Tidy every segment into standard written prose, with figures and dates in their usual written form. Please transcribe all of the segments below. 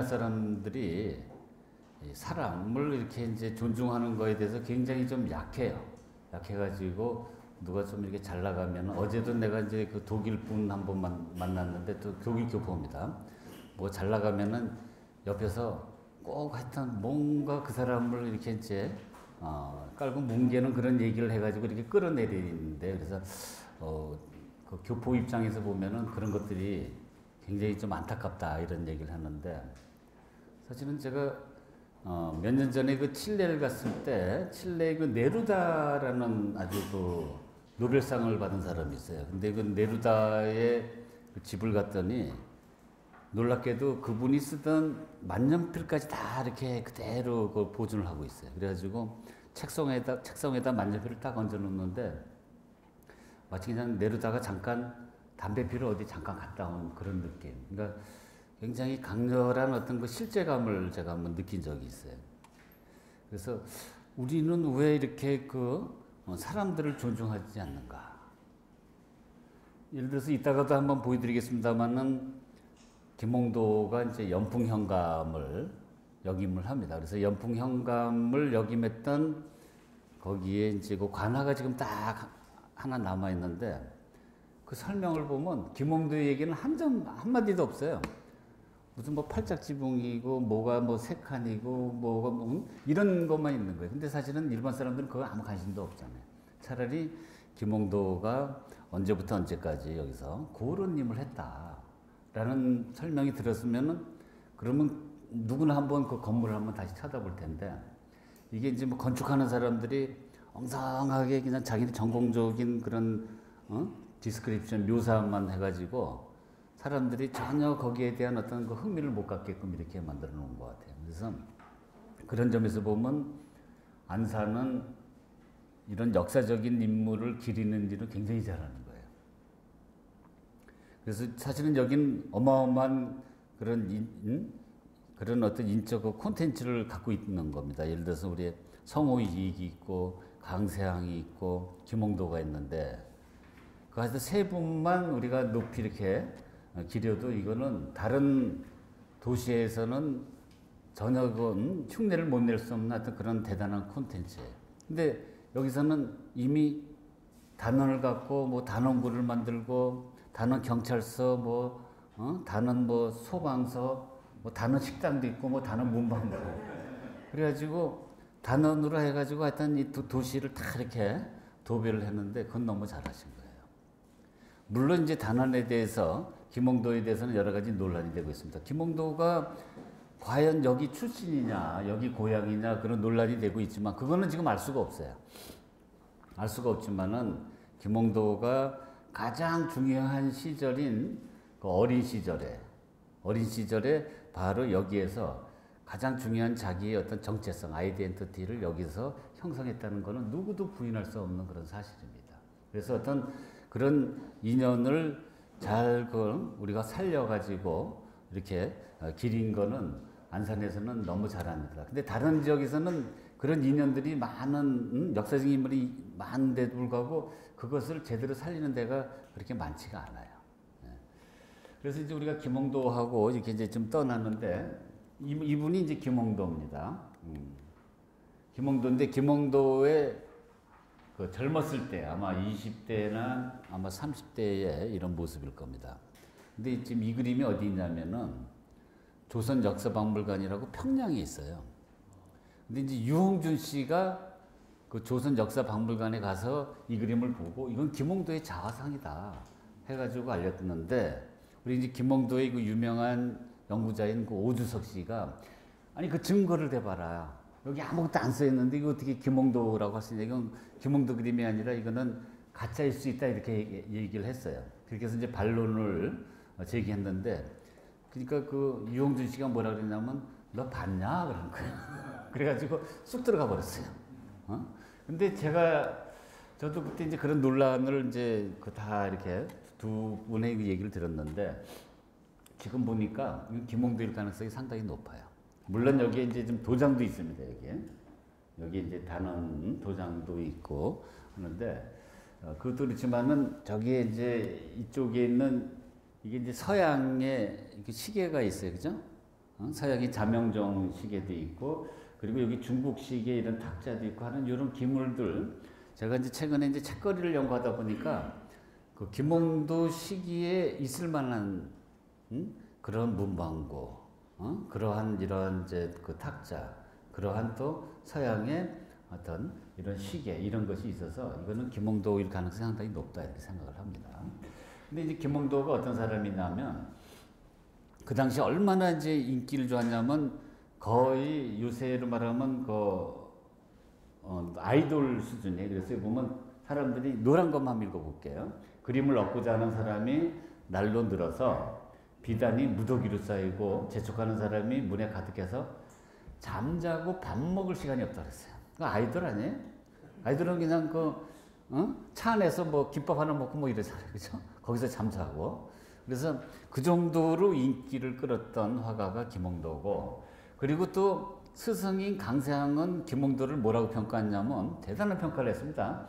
사람들이 이 사람을 이렇게 이제 존중하는 거에 대해서 굉장히 좀 약해요. 약해가지고 누가 좀 이렇게 잘 나가면, 어제도 내가 이제 그 독일 분 한 번 만났는데, 또 독일 교포입니다. 뭐 잘 나가면은 옆에서 꼭 하여튼 뭔가 그 사람을 이렇게 이제 깔고 뭉개는 그런 얘기를 해가지고 이렇게 끌어내리는데, 그래서 그 교포 입장에서 보면은 그런 것들이 굉장히 좀 안타깝다 이런 얘기를 하는데, 사실은 제가 몇 년 전에 그 칠레를 갔을 때, 칠레 그 네루다라는 아주 그 노벨상을 받은 사람이 있어요. 근데 그 네루다의 그 집을 갔더니 놀랍게도 그분이 쓰던 만년필까지 다 이렇게 그대로 그 보존을 하고 있어요. 그래가지고 책상에다 만년필을 딱 얹어 놓는데, 마치 그냥 네루다가 잠깐 담배 피러 어디 잠깐 갔다 온 그런 느낌. 그러니까 굉장히 강렬한 어떤 그 실제감을 제가 한번 느낀 적이 있어요. 그래서 우리는 왜 이렇게 그 사람들을 존중하지 않는가? 예를 들어서 이따가도 한번 보여드리겠습니다만은, 김홍도가 이제 연풍현감을 역임을 합니다. 그래서 연풍현감을 역임했던 거기에 이제 그 관화가 지금 딱 하나 남아 있는데, 그 설명을 보면 김홍도의 얘기는 한마디도 없어요. 무슨 뭐 팔짝지붕이고 뭐가 뭐 세 칸이고 뭐가 뭐 이런 것만 있는 거예요. 근데 사실은 일반 사람들은 그거 아무 관심도 없잖아요. 차라리 김홍도가 언제부터 언제까지 여기서 고으로님을 했다라는 설명이 들었으면은, 그러면 누구나 한번 그 건물을 한번 다시 찾아볼 텐데, 이게 이제 뭐 건축하는 사람들이 엉성하게 그냥 자기들 전공적인 그런 디스크립션 묘사만 해가지고 사람들이 전혀 거기에 대한 어떤 그 흥미를 못 갖게끔 이렇게 만들어 놓은 것 같아요. 그래서 그런 점에서 보면 안산은 이런 역사적인 인물을 기리는 일을 굉장히 잘하는 거예요. 그래서 사실은 여긴 어마어마한 그런 어떤 인적 콘텐츠를 갖고 있는 겁니다. 예를 들어서 우리 성호익이 있고 강세항이 있고 김홍도가 있는데, 그 하여튼 세 분만 우리가 높이 이렇게 기려도 이거는 다른 도시에서는 전혀 그 흉내를 못 낼 수 없는 어떤 그런 대단한 콘텐츠예요. 근데 여기서는 이미 단원을 갖고 뭐 단원구를 만들고 단원 경찰서 단원 뭐 소방서 뭐 단원 식당도 있고 뭐 단원 문방구, 그래가지고 단원으로 해가지고 하여튼 이 도시를 다 이렇게 도배를 했는데, 그건 너무 잘하신 거예요. 물론 이제 단원에 대해서, 김홍도에 대해서는 여러 가지 논란이 되고 있습니다. 김홍도가 과연 여기 출신이냐, 여기 고향이냐, 그런 논란이 되고 있지만, 그거는 지금 알 수가 없어요. 알 수가 없지만은, 김홍도가 가장 중요한 시절인 그 어린 시절에 바로 여기에서 가장 중요한 자기의 어떤 정체성, 아이덴티티를 여기서 형성했다는 것은 누구도 부인할 수 없는 그런 사실입니다. 그래서 어떤 그런 인연을 잘 우리가 살려가지고 이렇게 기린 거는 안산에서는 너무 잘합니다. 근데 다른 지역에서는 그런 인연들이 많은, 역사적인 인물이 많은데도 불구하고 그것을 제대로 살리는 데가 그렇게 많지가 않아요. 그래서 이제 우리가 김홍도하고 이렇게 이제 좀 떠났는데, 이분이 이제 김홍도입니다. 김홍도인데, 김홍도의 그 젊었을 때, 아마 20대나 아마 30대의 이런 모습일 겁니다. 근데 지금 이 그림이 어디 있냐면은 조선역사박물관이라고 평양에 있어요. 근데 이제 유홍준 씨가 그 조선역사박물관에 가서 이 그림을 보고 이건 김홍도의 자화상이다 해가지고 알렸는데, 우리 이제 김홍도의 그 유명한 연구자인 그 오주석 씨가, 아니 그 증거를 대봐라. 여기 아무것도 안 써있는데 이거 어떻게 김홍도라고 할 수 있냐. 이건 김홍도 그림이 아니라 이거는 가짜일 수 있다, 이렇게 얘기를 했어요. 그렇게 해서 이제 반론을 제기했는데, 그러니까 그 유홍준 씨가 뭐라 그랬냐면, 너 봤냐? 그런 거예요. 그래가지고 쑥 들어가 버렸어요. 근데 저도 그때 이제 그런 논란을 이제 그 다 이렇게 두 분의 얘기를 들었는데, 지금 보니까 김홍도일 가능성이 상당히 높아요. 물론 여기에 이제 좀 도장도 있습니다, 여기에. 여기 이제 단원 도장도 있고 하는데, 그것도 그렇지만은 저기에 이제 이쪽에 있는 이게 이제 서양의 이렇게 시계가 있어요. 그죠? 서양의 자명종 시계도 있고, 그리고 여기 중국 시계 이런 탁자도 있고 하는 이런 기물들, 제가 이제 최근에 이제 책거리를 연구하다 보니까 그 김홍도 시기에 있을 만한 그런 문방구, 그러한 이런 이제 그 탁자, 그러한 또 서양의 어떤 이런 시계 이런 것이 있어서 이거는 김홍도일 가능성이 상당히 높다 이렇게 생각을 합니다. 근데 이제 김홍도가 어떤 사람이냐면 그 당시 얼마나 이제 인기를 좋았냐면 거의 요새로 말하면 아이돌 수준이에요. 그래서 보면 사람들이 노란 것만 한번 읽어볼게요. 그림을 얻고자 하는 사람이 날로 늘어서 비단이 무더기로 쌓이고 재촉하는 사람이 문에 가득해서 잠자고 밥 먹을 시간이 없다 그랬어요. 아이돌 아니에요? 아이돌은 그냥 차 안에서 뭐 김밥 하나 먹고 뭐 이러잖아요. 그죠? 거기서 잠자고. 그래서 그 정도로 인기를 끌었던 화가가 김홍도고, 그리고 또 스승인 강세항은 김홍도를 뭐라고 평가했냐면 대단한 평가를 했습니다.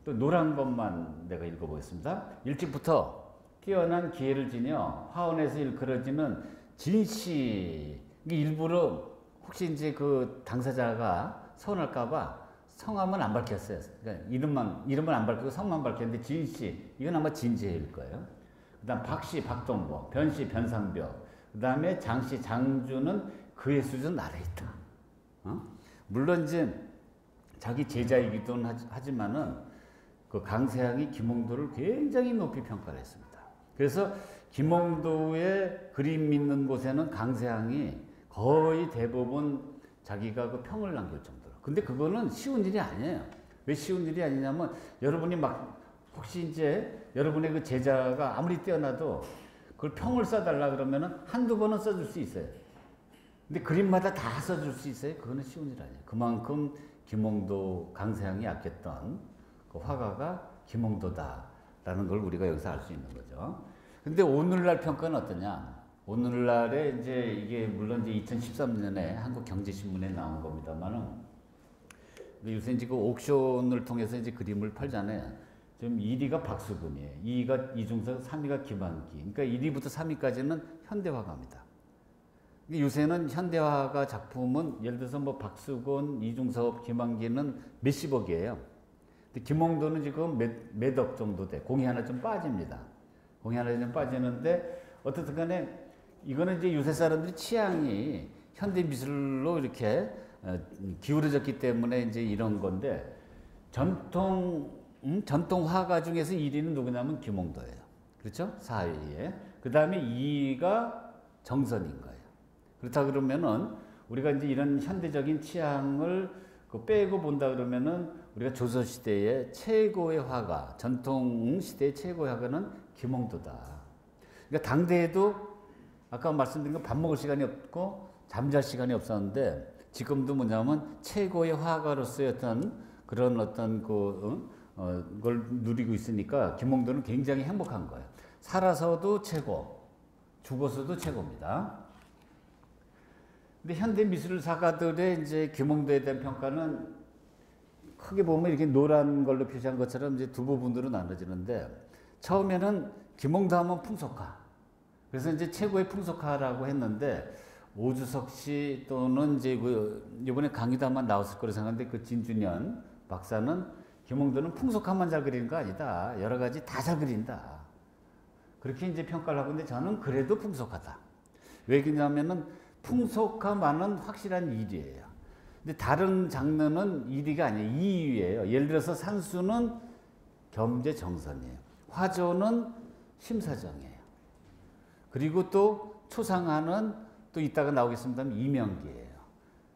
또 노란 것만 내가 읽어보겠습니다. 일찍부터 뛰어난 기회를 지녀 화원에서 일컬어지는 진씨, 일부러 혹시 이제 그 당사자가 서운할까봐 성함은 안 밝혔어요. 그러니까 이름은 안 밝히고 성만 밝혔는데 진씨, 이건 아마 진지일 거예요. 그 다음 박씨, 박동보, 변씨, 변상벽, 그 다음에 장씨, 장주는 그의 수준 아래에 있다. 물론 이제 자기 제자이기도 하지만은 그 강세항이 김홍도를 굉장히 높이 평가를 했습니다. 그래서 김홍도의 그림 있는 곳에는 강세항이 거의 대부분 자기가 그 평을 남길 정도로. 근데 그거는 쉬운 일이 아니에요. 왜 쉬운 일이 아니냐면 여러분이 막 혹시 이제 여러분의 그 제자가 아무리 뛰어나도 그걸 평을 써달라 그러면은 한두 번은 써줄 수 있어요. 근데 그림마다 다 써줄 수 있어요? 그거는 쉬운 일 아니에요. 그만큼 김홍도, 강세항이 아꼈던 그 화가가 김홍도다라는 걸 우리가 여기서 알 수 있는 거죠. 근데 오늘날 평가는 어떠냐? 오늘날에 이제 이게 물론 이제 2013년에 한국경제신문에 나온 겁니다만은 요새 이제 그 옥션을 통해서 이제 그림을 팔잖아요. 지금 1위가 박수근이에요. 2위가 이중섭, 3위가 김한기. 그러니까 1위부터 3위까지는 현대화가입니다. 요새는 현대화가 작품은 예를 들어서 뭐 박수근, 이중섭, 김한기는 몇십억이에요. 근데 김홍도는 지금 몇억 정도 돼. 공이 하나 좀 빠집니다. 공이 하나 좀 빠지는데 어떻든 간에 이거는 이제 요새 사람들이 취향이 현대 미술로 이렇게 기울어졌기 때문에 이제 이런 건데 전통 화가 중에서 1위는 누구냐면 김홍도예요. 그렇죠? 4위에. 그 다음에 2위가 정선인 거예요. 그렇다 그러면은 우리가 이제 이런 현대적인 취향을 빼고 본다 그러면은 우리가 조선시대의 최고의 화가, 전통 시대의 최고의 화가는 김홍도다. 그러니까 당대에도 아까 말씀드린 건 밥 먹을 시간이 없고 잠잘 시간이 없었는데 지금도 뭐냐면 최고의 화가로서의 그런 걸 누리고 있으니까 김홍도는 굉장히 행복한 거예요. 살아서도 최고, 죽어서도 최고입니다. 근데 현대 미술사가들의 이제 김홍도에 대한 평가는 크게 보면 이렇게 노란 걸로 표시한 것처럼 이제 두 부분으로 나눠지는데 처음에는 김홍도 하면 풍속화. 그래서 이제 최고의 풍속화라고 했는데 오주석 씨 또는 이제 이번에 강의도 한번 나왔을 거로 생각하는데 그 진준현 박사는 김홍도는 풍속화만 잘 그리는 거 아니다. 여러 가지 다 잘 그린다. 그렇게 이제 평가를 하고 있는데 저는 그래도 풍속하다. 왜 그러냐면은 풍속화만은 확실한 1위예요. 근데 다른 장르는 1위가 아니에요. 2위예요. 예를 들어서 산수는 겸재정선이에요. 화조는 심사정이에요. 그리고 또 초상화는 또 이따가 나오겠습니다만 이명기예요.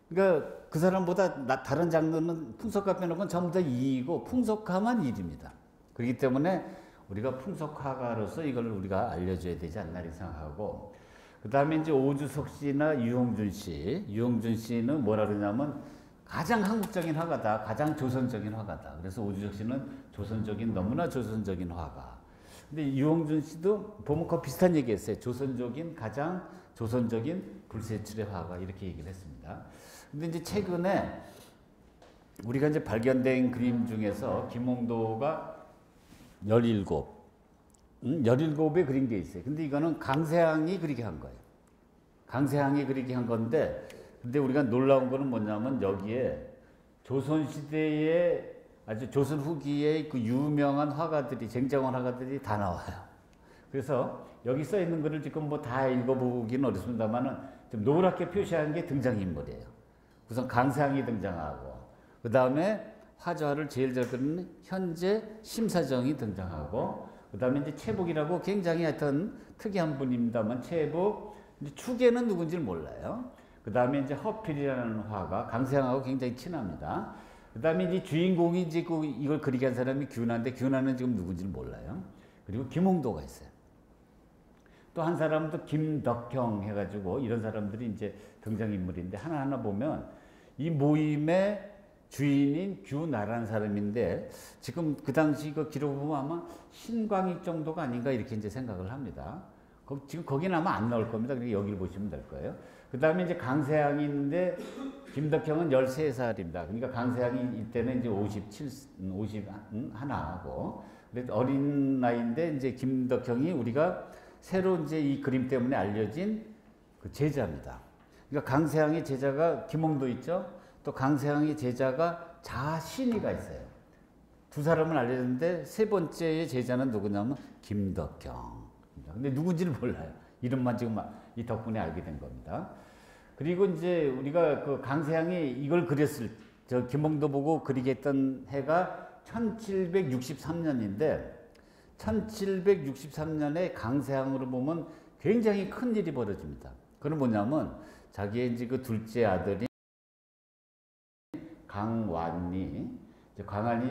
그러니까 그 사람보다 다른 장르는 풍속화 빼놓고는 전부 다 2위고 풍속화만 1위입니다. 그렇기 때문에 우리가 풍속화가로서 이걸 우리가 알려줘야 되지 않나 이렇게 생각하고, 그 다음에 이제 오주석 씨나 유홍준 씨는 뭐라 그러냐면 가장 한국적인 화가다, 가장 조선적인 화가다. 그래서 오주석 씨는 너무나 조선적인 화가. 근데 유홍준 씨도 보면 그 비슷한 얘기했어요. 가장 조선적인 불세출의 화가 이렇게 얘기를 했습니다. 근데 이제 최근에 우리가 이제 발견된 그림 중에서 김홍도가 17의 그린 게 있어요. 근데 이거는 강세항이 그리게 한 거예요. 강세항이 그렇게 한 건데, 근데 우리가 놀라운 거는 뭐냐면 여기에 조선시대의 아주 조선 후기의 그 유명한 화가들이, 쟁정한 화가들이 다 나와요. 그래서 여기 써 있는 글을 지금 뭐 다 읽어보기는 어렵습니다만은 좀 노랗게 표시한 게 등장인물이에요. 우선 강세항이 등장하고, 그 다음에 화자를 제일 잘 그리는 현재 심사정이 등장하고, 그 다음에 이제 채복이라고 굉장히 하여튼 특이한 분입니다만, 채복, 이제 추계는 누군지를 몰라요. 그 다음에 이제 허필이라는 화가 강세항하고 굉장히 친합니다. 그 다음에 이제 주인공이 이제 이걸 그리게 한 사람이 균하인데, 균하는 지금 누군지를 몰라요. 그리고 김홍도가 있어요. 또 한 사람은 또 김덕형 해가지고 이런 사람들이 이제 등장인물인데, 하나하나 보면 이 모임의 주인인 균하라는 사람인데, 지금 그 당시 그 기록을 보면 아마 신광익 정도가 아닌가 이렇게 이제 생각을 합니다. 지금 거기는 아마 안 나올 겁니다. 그러니까 여기를 보시면 될 거예요. 그 다음에 이제 강세항이 있는데, 김덕형은 13살입니다. 그러니까 강세항이 이때는 이제 51하고, 그래서 어린 나이인데, 이제 김덕형이 우리가 새로 이제 이 그림 때문에 알려진 그 제자입니다. 그러니까 강세항의 제자가 김홍도 있죠? 또 강세항의 제자가 자신이가 있어요. 두 사람은 알려졌는데, 세 번째의 제자는 누구냐면 김덕형. 근데 누군지를 몰라요. 이름만 지금 이 덕분에 알게 된 겁니다. 그리고 이제 우리가 그 강세항이 이걸 그렸을, 저 김홍도 보고 그리게 했던 해가 1763년인데, 1763년에 강세항으로 보면 굉장히 큰 일이 벌어집니다. 그건 뭐냐면, 자기의 이제 그 둘째 아들이 강완이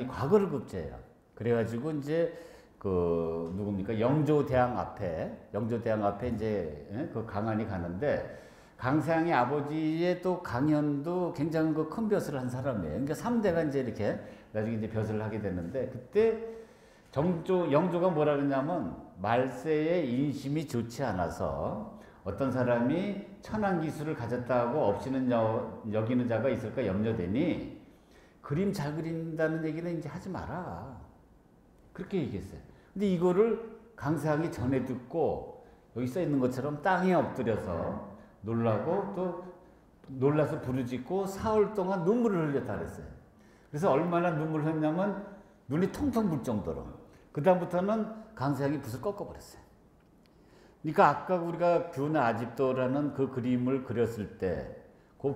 과거를 급제해요. 그래가지고 이제 그 누굽니까, 영조대왕 앞에 이제 그 강한이 가는데, 강세항의 아버지의 또 강현도 굉장히 그 큰 벼슬을 한 사람이에요. 그러니까 3대가 이제 이렇게 나중에 이제 벼슬을 하게 됐는데, 그때 영조가 뭐라 그러냐면, 말세의 인심이 좋지 않아서 어떤 사람이 천한 기술을 가졌다고 없이는 여기는 자가 있을까 염려되니, 그림 잘 그린다는 얘기는 이제 하지 마라. 그렇게 얘기했어요. 근데 이거를 강세항이 전해 듣고, 여기 써 있는 것처럼 땅에 엎드려서 놀라고, 또 놀라서 부르짖고 사흘 동안 눈물을 흘렸다 그랬어요. 그래서 얼마나 눈물을 흘렸냐면 눈이 통통 불 정도로. 그 다음부터는 강세항이 붓을 꺾어버렸어요. 그러니까 아까 우리가 균하 아집도라는 그 그림을 그렸을 때,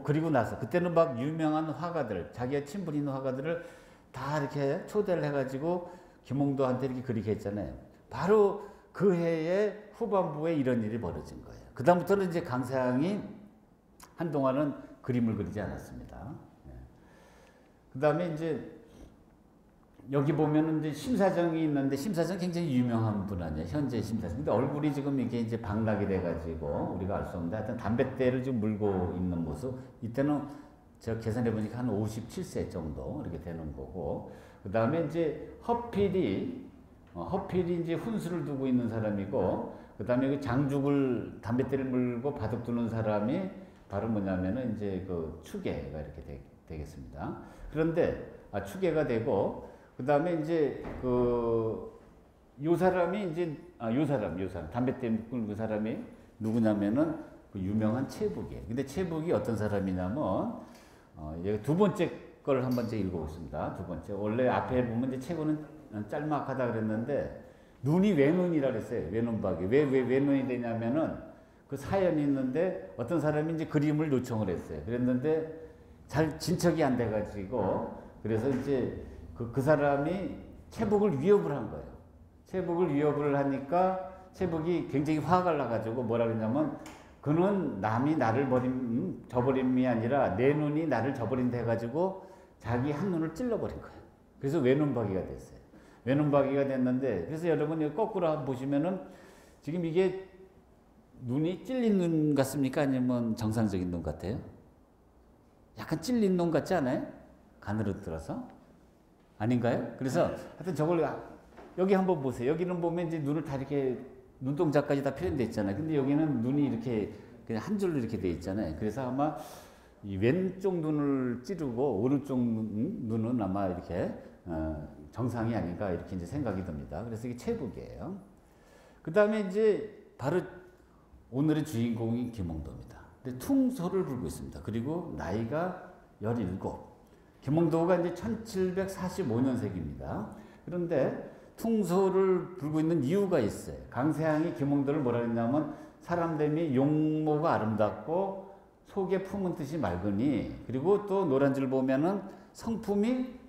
그리고 나서 그때는 막 유명한 화가들, 자기의 친분 있는 화가들을 다 이렇게 초대를 해가지고 김홍도한테 이렇게 그리게 했잖아요. 바로 그 해의 후반부에 이런 일이 벌어진 거예요. 그 다음부터는 이제 강세항이 한동안은 그림을 그리지 않았습니다. 그 다음에 이제 여기 보면은 이제 심사정이 있는데, 심사정 굉장히 유명한 분 아니에요, 현재 심사정. 근데 얼굴이 지금 이게 이제 박락이 돼가지고 우리가 알 수 없는데, 하여튼 담뱃대를 지금 물고 있는 모습. 이때는 제가 계산해 보니까 한 57세 정도 이렇게 되는 거고, 그 다음에 이제 허필이 이제 훈수를 두고 있는 사람이고, 그 다음에 그 장죽을 담뱃대를 물고 바둑 두는 사람이 바로 뭐냐면은 이제 그 추계가 이렇게 되겠습니다. 그런데 추계가 되고, 그 다음에 이제 요 사람이 이제 요 사람 담뱃대 묶은 그 사람이 누구냐면은 그 유명한 채북이에요. 근데 채북이 어떤 사람이냐면 두 번째 걸 한번 제가 읽어보겠습니다. 두 번째, 원래 앞에 보면 이제 채구는 짤막하다 그랬는데, 눈이 외눈이라 그랬어요. 외눈박이. 왜 외눈이 되냐면은 그 사연이 있는데, 어떤 사람이 이제 그림을 요청을 했어요. 그랬는데 잘 진척이 안 돼가지고, 그래서 이제 그 사람이 채북을 위협을 한 거예요. 채북을 위협을 하니까 채북이 굉장히 화가 나가지고 뭐라 그러냐면, 그는 남이 나를 저버림이 아니라 내 눈이 나를 저버린다 해가지고 자기 한 눈을 찔러버린 거예요. 그래서 외눈박이가 됐어요. 외눈박이가 됐는데, 그래서 여러분 여기 거꾸로 한번 보시면은 지금 이게 눈이 찔린 눈 같습니까? 아니면 정상적인 눈 같아요? 약간 찔린 눈 같지 않아요? 가늘어 들어서? 아닌가요? 그래서 하여튼 저걸 여기 한번 보세요. 여기는 보면 이제 눈을 다 이렇게 눈동자까지 다 표현되어 있잖아요. 근데 여기는 눈이 이렇게 그냥 한 줄로 이렇게 되어 있잖아요. 그래서 아마 이 왼쪽 눈을 찌르고 오른쪽 눈은 아마 이렇게 정상이 아닌가 이렇게 이제 생각이 듭니다. 그래서 이게 채북이에요. 그 다음에 이제 바로 오늘의 주인공이 김홍도입니다. 근데 퉁소를 불고 있습니다. 그리고 나이가 17. 김홍도가 이제 1745년생입니다. 그런데 퉁소를 불고 있는 이유가 있어요. 강세항이 김홍도를 뭐라 했냐면 사람됨이 용모가 아름답고 속에 품은 뜻이 맑으니, 그리고 또 노란줄 보면은 성품이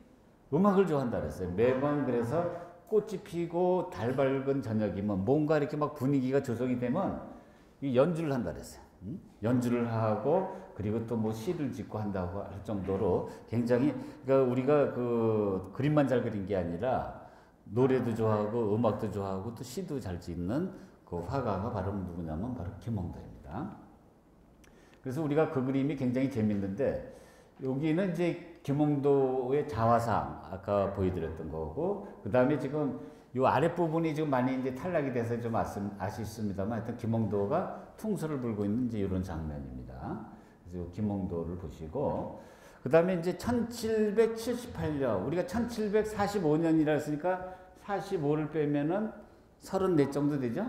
음악을 좋아한다 그랬어요. 매번 그래서 꽃이 피고 달 밝은 저녁이면 뭔가 이렇게 막 분위기가 조성이 되면 연주를 한다 그랬어요. 연주를 하고 그리고 또 뭐 시를 짓고 한다고 할 정도로 굉장히, 그러니까 우리가 그 그림만 잘 그린 게 아니라 노래도 좋아하고 음악도 좋아하고 또 시도 잘 짓는 그 화가가 바로 누구냐면 바로 김홍도입니다. 그래서 우리가 그 그림이 굉장히 재밌는데, 여기는 이제 김홍도의 자화상 아까 보여드렸던 거고, 그 다음에 지금 이 아랫부분이 지금 많이 이제 탈락이 돼서 좀 아쉽습니다만, 하여튼 김홍도가 퉁소를 불고 있는 이제 이런 장면입니다. 그래서 김홍도를 보시고, 그 다음에 이제 1778년, 우리가 1745년이라 했으니까 45를 빼면은 34 정도 되죠?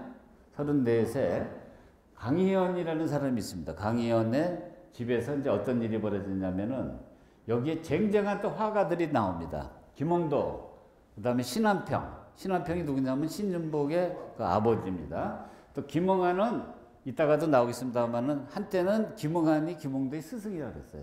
34세 강희연이라는 사람이 있습니다. 강희연의 집에서 이제 어떤 일이 벌어졌냐면은 여기에 쟁쟁한 또 화가들이 나옵니다. 김홍도, 그 다음에 신한평. 신한평이 누구냐면 신윤복의 그 아버지입니다. 또 김응한은 이따가도 나오겠습니다만은 한때는 김응한이 김홍도의 스승이라고 그랬어요.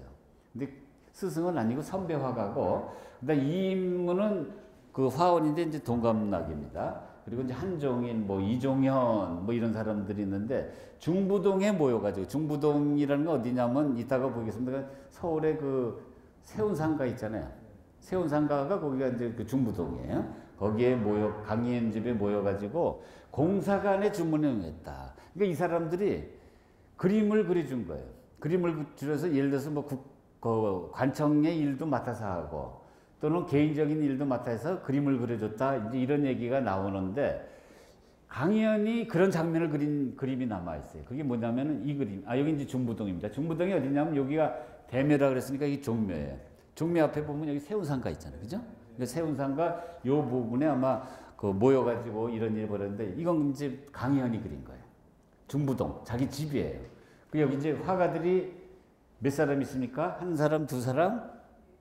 근데 스승은 아니고 선배 화가고, 그다음 이 인물은 그 화원인데 이제 동갑락입니다. 그리고 이제 한종인, 뭐 이종현, 뭐 이런 사람들이 있는데 중부동에 모여가지고, 중부동이라는 건 어디냐면 이따가 보겠습니다. 서울에 그 세운상가 있잖아요. 세운상가가 거기가 이제 그 중부동이에요. 거기에 강희연 집에 모여가지고 공사관에 주문을 했다. 그러니까 이 사람들이 그림을 그려준 거예요. 그림을 줄여서 예를 들어서 뭐 관청의 일도 맡아서 하고 또는 개인적인 일도 맡아서 그림을 그려줬다. 이제 이런 얘기가 나오는데, 강희연이 그런 장면을 그린 그림이 남아있어요. 그게 뭐냐면은 이 그림. 여기 이제 중부동입니다. 중부동이 어디냐면 여기가 대묘라 그랬으니까 이게 종묘예요. 종묘 앞에 보면 여기 세운상가 있잖아요. 그죠? 세운상가 요 부분에 아마 그 모여가지고 이런 일이 벌었는데, 이건 이제 강희연이 그린 거예요. 중부동. 자기 집이에요. 그 여기 이제 화가들이 몇 사람 있습니까? 한 사람, 두 사람,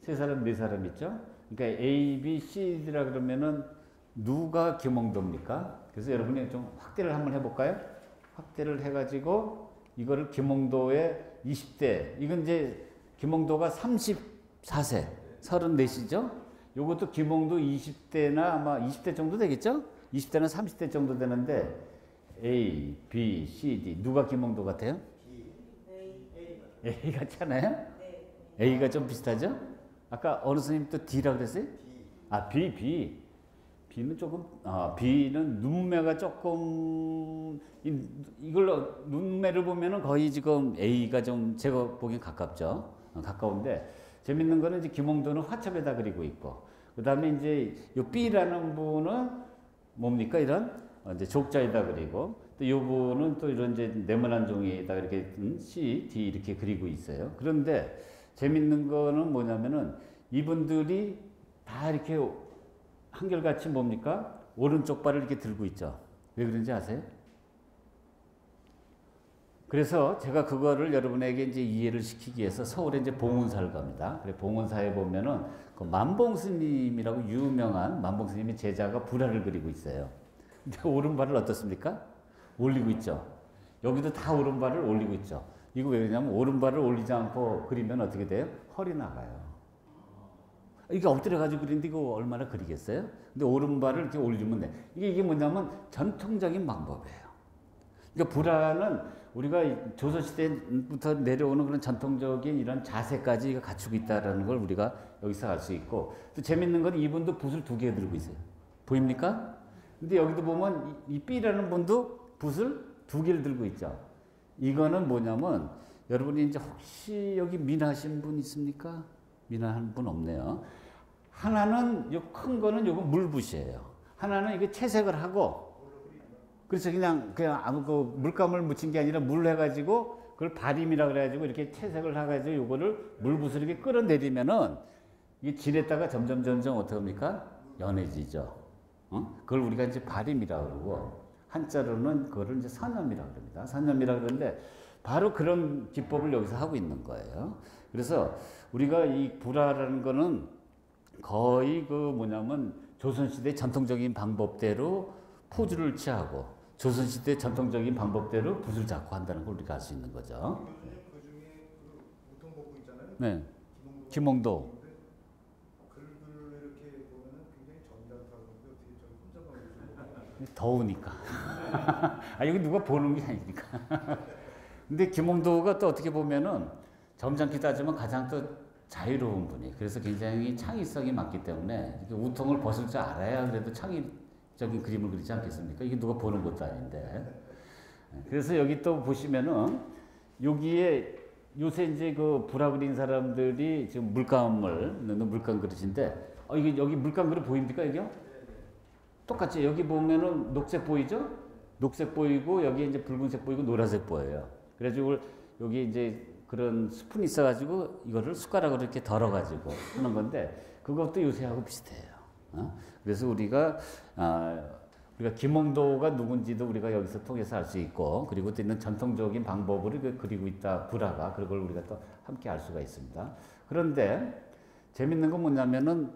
세 사람, 네 사람 있죠? 그러니까 A, B, C, D라 그러면은 누가 김홍도입니까? 그래서 여러분이 좀 확대를 한번 해볼까요? 확대를 해가지고 이거를 김홍도의 20대, 이건 이제 김홍도가 34세, 34시죠? 요것도 김홍도 20대나 아마 20대 정도 되겠죠? 20대나 30대 정도 되는데 A, B, C, D 누가 김홍도 같아요? A 같잖아요? 네. A가 좀 비슷하죠? 아까 어느 선생님 또 D라고 그랬어요? B. B는 조금, B는 눈매가 조금, 이걸로 눈매를 보면은 거의 지금 A가 좀 제가 보기엔 가깝죠? 가까운데, 재밌는 거는 이제 김홍도는 화첩에다 그리고 있고, 그 다음에 이제 요 B라는 분은 뭡니까? 이런, 이제 족자에다 그리고, 또 요 분은 또 이런 이제 네모난 종이에다 이렇게 C, D 이렇게 그리고 있어요. 그런데 재밌는 거는 뭐냐면은 이분들이 다 이렇게 한결같이 뭡니까? 오른쪽 발을 이렇게 들고 있죠. 왜 그런지 아세요? 그래서 제가 그거를 여러분에게 이제 이해를 시키기 위해서 서울에 이제 봉은사를 갑니다. 그래 봉은사에 보면은 그 만봉 스님이라고 유명한 만봉 스님의 제자가 불화를 그리고 있어요. 근데 오른발을 어떻습니까? 올리고 있죠. 여기도 다 오른발을 올리고 있죠. 이거 왜 그러냐면 오른발을 올리지 않고 그리면 어떻게 돼요? 헐이 나가요. 이게 엎드려가지고 그리는데 이거 얼마나 그리겠어요? 근데 오른발을 이렇게 올리면 돼. 이게 뭐냐면 전통적인 방법이에요. 그러니까 불화는 우리가 조선시대부터 내려오는 그런 전통적인 이런 자세까지 갖추고 있다는 걸 우리가 여기서 알 수 있고, 또 재밌는 건 이분도 붓을 2개 들고 있어요. 보입니까? 근데 여기도 보면 이 B라는 분도 붓을 2개를 들고 있죠. 이거는 뭐냐면 여러분이 이제 혹시 여기 민하신 분 있습니까? 민하한 분 없네요. 하나는 요 큰 거는 요거 물붓이에요. 하나는 이게 채색을 하고, 그래서 그냥 아무 그 물감을 묻힌 게 아니라 물 해가지고 그걸 발임이라 그래가지고 이렇게 채색을 해가지고 요거를 물붓을 이렇게 끌어내리면은 이게 질에다가 점점 어떻게 합니까? 연해지죠. 그걸 우리가 이제 발임이라 그러고, 한자로는 그거를 이제 선염이라고 그럽니다. 선염이라 그러는데 바로 그런 기법을 여기서 하고 있는 거예요. 그래서 우리가 이 불화라는 거는 거의 그 뭐냐면 조선시대 전통적인 방법대로 포즈를 취하고 조선시대 전통적인 방법대로 붓을 잡고 한다는 걸 우리가 알 수 있는 거죠. 그 중에 그 우통복고 있잖아요. 네. 김홍도. 글을 이렇게 보면은 굉장히 정갈하고 어떻게 좀 혼자만 더우니까. 아, 여기 누가 보는 게 아니니까. 근데 김홍도가 또 어떻게 보면은 점잖게 따지면 가장 또 자유로운 분이. 그래서 굉장히 창의성이 많기 때문에 우통을 벗을 줄 알아야 그래도 창의적인 그림을 그리지 않겠습니까? 이게 누가 보는 것도 아닌데. 그래서 여기 또 보시면은 여기에 요새 이제 그 불화 그린 사람들이 지금 물감을 넣는 물감 그릇인데, 이게 여기 물감 그릇 보입니까, 여기요? 똑같이 여기 보면은 녹색 보이죠? 녹색 보이고 여기 이제 붉은색 보이고 노란색 보여요. 그래가지고 여기 이제 그런 스푼이 있어가지고 이거를 숟가락으로 이렇게 덜어가지고 하는 건데 그것도 요새하고 비슷해요. 그래서 우리가 김홍도가 누군지도 우리가 여기서 통해서 알 수 있고, 그리고 또 있는 전통적인 방법으로 그리고 있다 불화가, 그걸 우리가 또 함께 알 수가 있습니다. 그런데 재밌는 건 뭐냐면은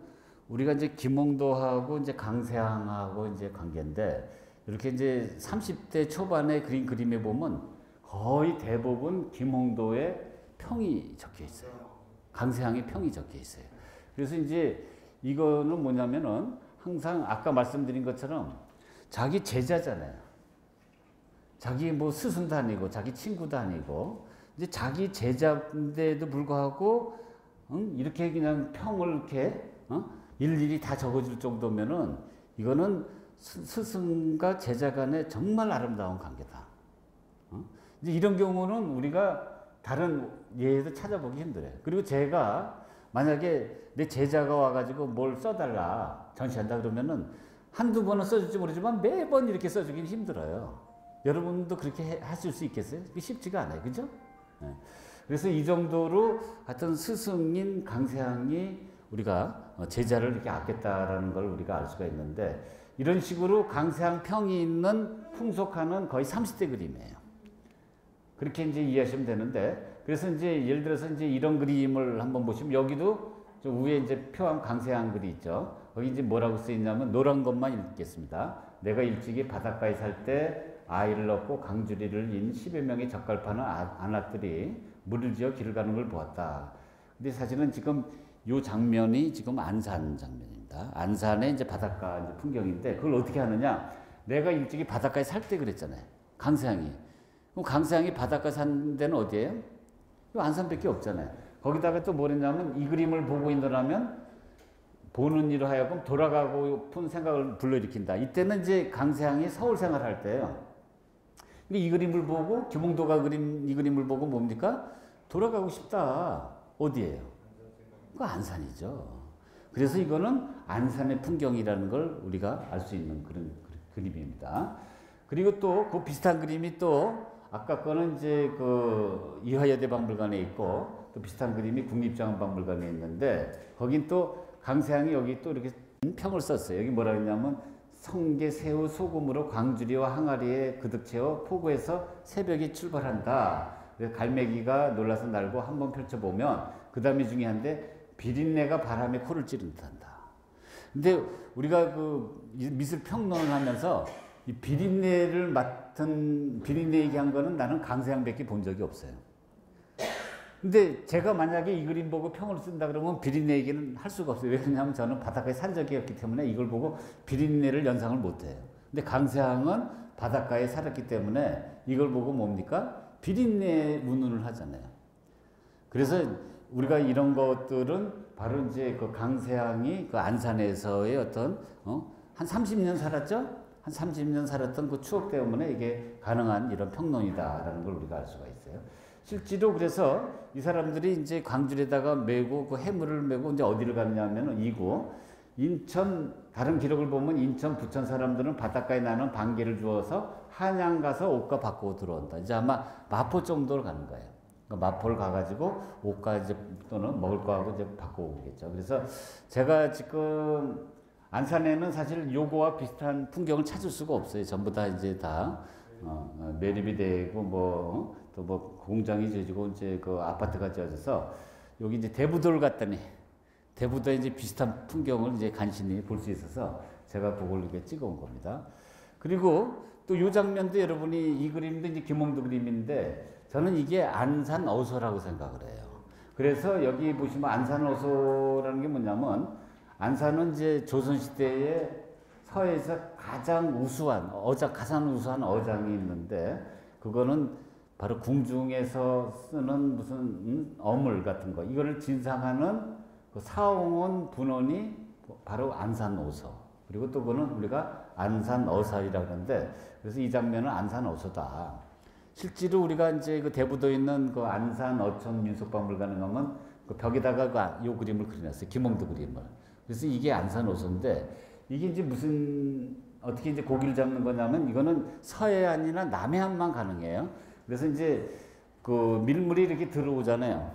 우리가 이제 김홍도하고 이제 강세항하고 이제 관계인데, 이렇게 이제 30대 초반에 그린 그림에 보면 거의 대부분 김홍도의 평이 적혀 있어요. 강세항의 평이 적혀 있어요. 그래서 이제 이거는 뭐냐면은 항상 아까 말씀드린 것처럼 자기 제자잖아요. 자기 뭐 스승도 아니고 자기 친구도 아니고 이제 자기 제자인데도 불구하고 이렇게 그냥 평을 이렇게 일일이 다 적어줄 정도면은 이거는 스승과 제자 간의 정말 아름다운 관계다. 이제 이런 경우는 우리가 다른 예에도 찾아보기 힘들어요. 그리고 제가 만약에 내 제자가 와가지고 뭘 써달라 전시한다 그러면은 한두 번은 써줄지 모르지만 매번 이렇게 써주기는 힘들어요. 여러분도 그렇게 하실 수 있겠어요? 쉽지가 않아요. 그죠? 네. 그래서 이 정도로 하여튼 스승인 강세항이 우리가 제자를 이렇게 아꼈다라는 걸 우리가 알 수가 있는데, 이런 식으로 강세항 평이 있는 풍속화는 거의 30대 그림이에요. 그렇게 이제 이해하시면 되는데, 그래서 이제 예를 들어서 이제 이런 그림을 한번 보시면 여기도 저 위에 이제 표한 강세항 글이 있죠. 거기 이제 뭐라고 쓰여 있냐면 노란 것만 읽겠습니다. 내가 일찍이 바닷가에 살 때 아이를 낳고 강주리를 인 10여 명의 젓갈 파는 아낙들이 물을 지어 길을 가는 걸 보았다. 근데 사실은 지금 요 장면이 지금 안산 장면입니다. 안산의 이제 바닷가 이제 풍경인데, 그걸 어떻게 하느냐? 내가 일찍이 바닷가에 살 때 그랬잖아요. 강세항이. 그럼 강세항이 바닷가 산 데는 어디예요? 요 안산밖에 없잖아요. 거기다가 또 뭐랬냐면 이 그림을 보고 있느라면 보는 이로 하여금 돌아가고픈 생각을 불러일으킨다. 이때는 이제 강세항이 서울 생활할 때예요. 근데 이 그림을 보고 김홍도가 그린 이 그림을 보고 뭡니까? 돌아가고 싶다. 어디예요? 그 안산이죠. 그래서 이거는 안산의 풍경이라는 걸 우리가 알 수 있는 그런 그림입니다. 그리고 또 그 비슷한 그림이 또 아까 거는 이제 그 이화여대 박물관에 있고, 또 비슷한 그림이 국립장안박물관에 있는데, 거긴 또 강세항이 여기 또 이렇게 평을 썼어요. 여기 뭐라 그러냐면 성게 새우 소금으로 광주리와 항아리에 그득 채워 포구에서 새벽에 출발한다. 그래서 갈매기가 놀라서 날고 한번 펼쳐보면 그 다음에 중요한데 비린내가 바람에 코를 찌른단다. 근데 우리가 그 미술 평론을 하면서 이 비린내를 맡은 비린내 얘기한 거는 나는 강세항밖에 본 적이 없어요. 근데 제가 만약에 이 그림 보고 평을 쓴다 그러면 비린내 얘기는 할 수가 없어요. 왜냐하면 저는 바닷가에 산 적이 없기 때문에 이걸 보고 비린내를 연상을 못해요. 근데 강세항은 바닷가에 살았기 때문에 이걸 보고 뭡니까? 비린내 운운을 하잖아요. 그래서 우리가 이런 것들은 바로 이제 그 강세항이 그 안산에서의 어떤 한 30년 살았죠? 한 30년 살았던 그 추억 때문에 이게 가능한 이런 평론이다라는 걸 우리가 알 수가 있어요. 실제로 그래서 이 사람들이 이제 광주에다가 메고 그 해물을 메고 이제 어디를 갔냐면은 이구 인천, 다른 기록을 보면 인천, 부천 사람들은 바닷가에 나는 반개를 주어서 한양 가서 옷가 바꾸고 들어온다. 이제 아마 마포 정도로 가는 거예요. 그러니까 마포를 가가지고 옷가 이제 또는 먹을 거하고 이제 바꾸고 오겠죠. 그래서 제가 지금 안산에는 사실 요거와 비슷한 풍경을 찾을 수가 없어요. 전부 다 이제 다 매립이 되고 또 뭐 공장이 지어지고 이제 그 아파트가 지어져서 여기 이제 대부도를 갔더니 대부도에 이제 비슷한 풍경을 이제 간신히 볼 수 있어서 제가 그걸 이렇게 찍어온 겁니다. 그리고 또 이 장면도 여러분이 이 그림도 이제 김홍도 그림인데 저는 이게 안산 어소라고 생각을 해요. 그래서 여기 보시면 안산 어소라는 게 뭐냐면 안산은 이제 조선시대에 서해에서 가장 우수한 가장 우수한 어장이 있는데 그거는 바로 궁중에서 쓰는 무슨 어물 같은 거 이거를 진상하는 그 사홍원 분원이 바로 안산 어소 그리고 또 그거는 우리가 안산 어사이라고 하는데 그래서 이 장면은 안산 어소다. 실제로 우리가 이제 그 대부도에 있는 그 안산 어촌 민속박물관에 가면 그 벽에다가 요 그림을 그려놨어요. 김홍도 그림을. 그래서 이게 안산 어소인데 이게 이제 무슨 어떻게 이제 고기를 잡는 거냐면 이거는 서해안이나 남해안만 가능해요. 그래서 이제 그 밀물이 이렇게 들어오잖아요.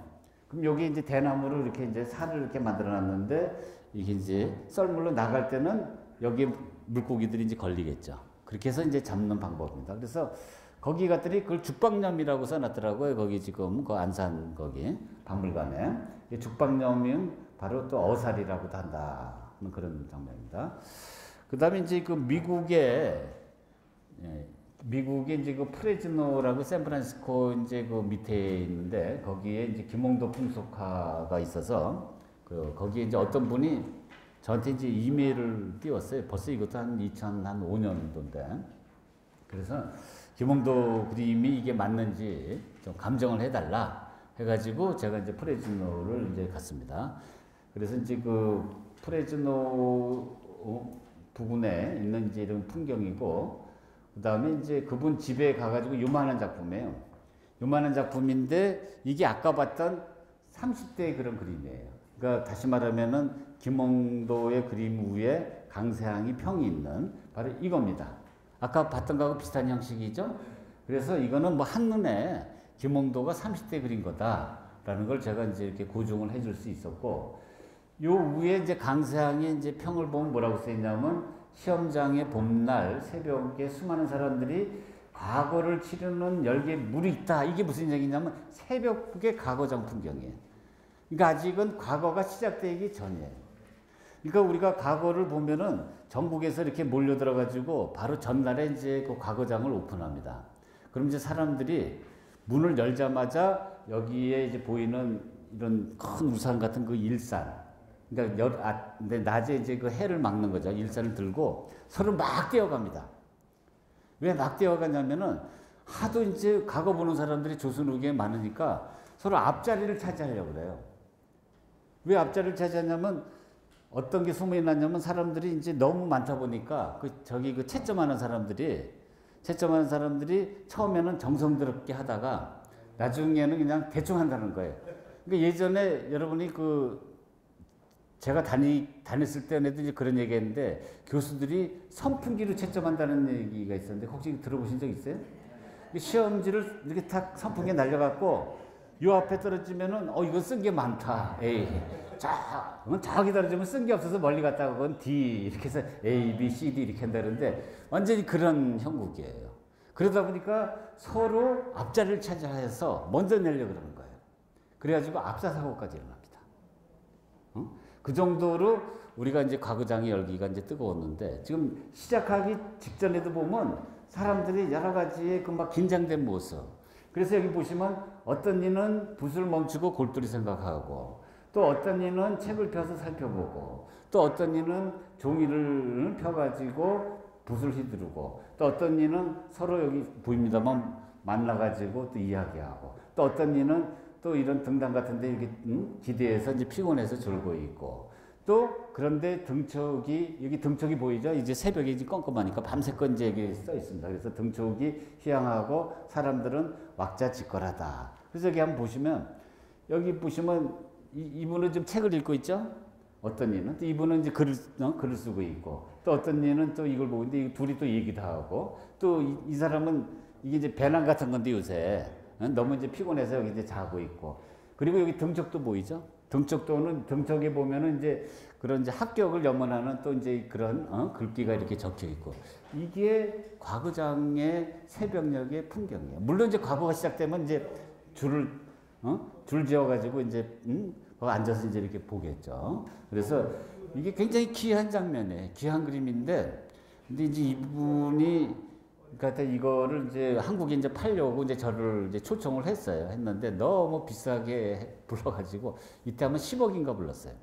그럼 여기 이제 대나무로 이렇게 이제 산을 이렇게 만들어 놨는데 이게 이제 썰물로 나갈 때는 여기 물고기들이 이제 걸리겠죠. 그렇게 해서 이제 잡는 방법입니다. 그래서 거기 갔더니 그걸 죽방염이라고 써놨더라고요. 거기 지금 그 안산 거기 박물관에 죽방염은 바로 또 어살이라고도 한다는 그런 장면입니다. 그 다음에 이제 그 미국의 이제 그 프레즈노라고 샌프란시스코 이제 그 밑에 있는데 거기에 이제 김홍도 풍속화가 있어서 거기에 이제 어떤 분이 저한테 이제 이메일을 띄웠어요. 벌써 이것도 한 2005년도인데 그래서 김홍도 그림이 이게 맞는지 좀 감정을 해달라 해가지고 제가 이제 프레즈노를 이제 갔습니다. 그래서 이제 그 프레즈노 부근에 있는 이제 이런 풍경이고 그 다음에 이제 그분 집에 가가지고 요만한 작품이에요. 요만한 작품인데 이게 아까 봤던 30대의 그런 그림이에요. 그러니까 다시 말하면은 김홍도의 그림 위에 강세항이 평이 있는 바로 이겁니다. 아까 봤던 거하고 비슷한 형식이죠. 그래서 이거는 뭐 한눈에 김홍도가 30대 그린 거다라는 걸 제가 이제 이렇게 고증을 해줄 수 있었고 요 위에 이제 강세항의 이제 평을 보면 뭐라고 써있냐면 시험장의 봄날 새벽에 수많은 사람들이 과거를 치르는 열기에 물이 있다. 이게 무슨 얘기냐면 새벽의 과거장 풍경이에요. 그러니까 아직은 과거가 시작되기 전이에요. 그러니까 우리가 과거를 보면은 전국에서 이렇게 몰려들어가지고 바로 전날에 이제 그 과거장을 오픈합니다. 그럼 이제 사람들이 문을 열자마자 여기에 이제 보이는 이런 큰 우산 같은 그 일산. 그러니까 근데 낮에 이제 그 해를 막는 거죠. 일산을 들고 서로 막 뛰어갑니다. 왜 막 뛰어가냐면은 하도 이제 과거 보는 사람들이 조선 후기에 많으니까 서로 앞자리를 차지하려고 그래요. 왜 앞자리를 차지하냐면 어떤 게 소문이 났냐면 사람들이 이제 너무 많다 보니까 그 채점하는 사람들이 처음에는 정성스럽게 하다가 나중에는 그냥 대충 한다는 거예요. 그러니까 예전에 여러분이 제가 다녔을 때에도 이제 그런 얘기 했는데 교수들이 선풍기로 채점한다는 얘기가 있었는데 혹시 들어보신 적 있어요? 시험지를 이렇게 탁 선풍기에 날려갖고 요 앞에 떨어지면은 이거 쓴 게 많다. A. 저기 떨어지면 쓴 게 없어서 멀리 갔다가 그건 D 이렇게 해서 A, B, C, D 이렇게 한다는데 완전히 그런 형국이에요. 그러다 보니까 서로 앞자리를 차지해서 먼저 내려고 그러는 거예요. 그래가지고 압사사고까지 일어납니다. 그 정도로 우리가 이제 과거장의 열기가 이제 뜨거웠는데 지금 시작하기 직전에도 보면 사람들이 여러 가지의 그 막 긴장된 모습. 그래서 여기 보시면 어떤 이는 붓을 멈추고 골똘히 생각하고 또 어떤 이는 책을 펴서 살펴보고 또 어떤 이는 종이를 펴가지고 붓을 휘두르고 또 어떤 이는 서로 여기 보입니다만 만나가지고 또 이야기하고 또 어떤 이는 또 이런 등단 같은데 이렇게 기대해서 이제 피곤해서 졸고 있고 또 그런데 여기 등촉이 보이죠? 이제 새벽에 이제 껌껌하니까 밤새껏 이제 여기 써 있습니다. 그래서 등촉이 희양하고 사람들은 왁자지껄하다. 그래서 여기 한번 보시면 여기 보시면 이분은 지금 책을 읽고 있죠? 어떤 이는 또 이분은 이제 글을 쓰고 있고 또 어떤 이는 또 이걸 보고 있는데 둘이 또 얘기도 하고 또 이 사람은 이게 이제 배낭 같은 건데 요새 너무 이제 피곤해서 여기 이제 자고 있고 그리고 여기 등촉도 보이죠? 등쪽도는 등쪽에 보면은 이제 그런 이제 합격을 염원하는 또 이제 그런 글귀가 이렇게 적혀 있고 이게 과거장의 새벽녘의 풍경이에요. 물론 이제 과거가 시작되면 이제 줄 지어가지고 이제 거기 앉아서 이제 이렇게 보겠죠. 그래서 이게 굉장히 귀한 장면이에요. 귀한 그림인데 근데 이제 이분이 그러니까 이거를 이제 한국에 이제 팔려고 이제 저를 이제 초청을 했는데 너무 비싸게 불러가지고 이때 한번 10억인가 불렀어요.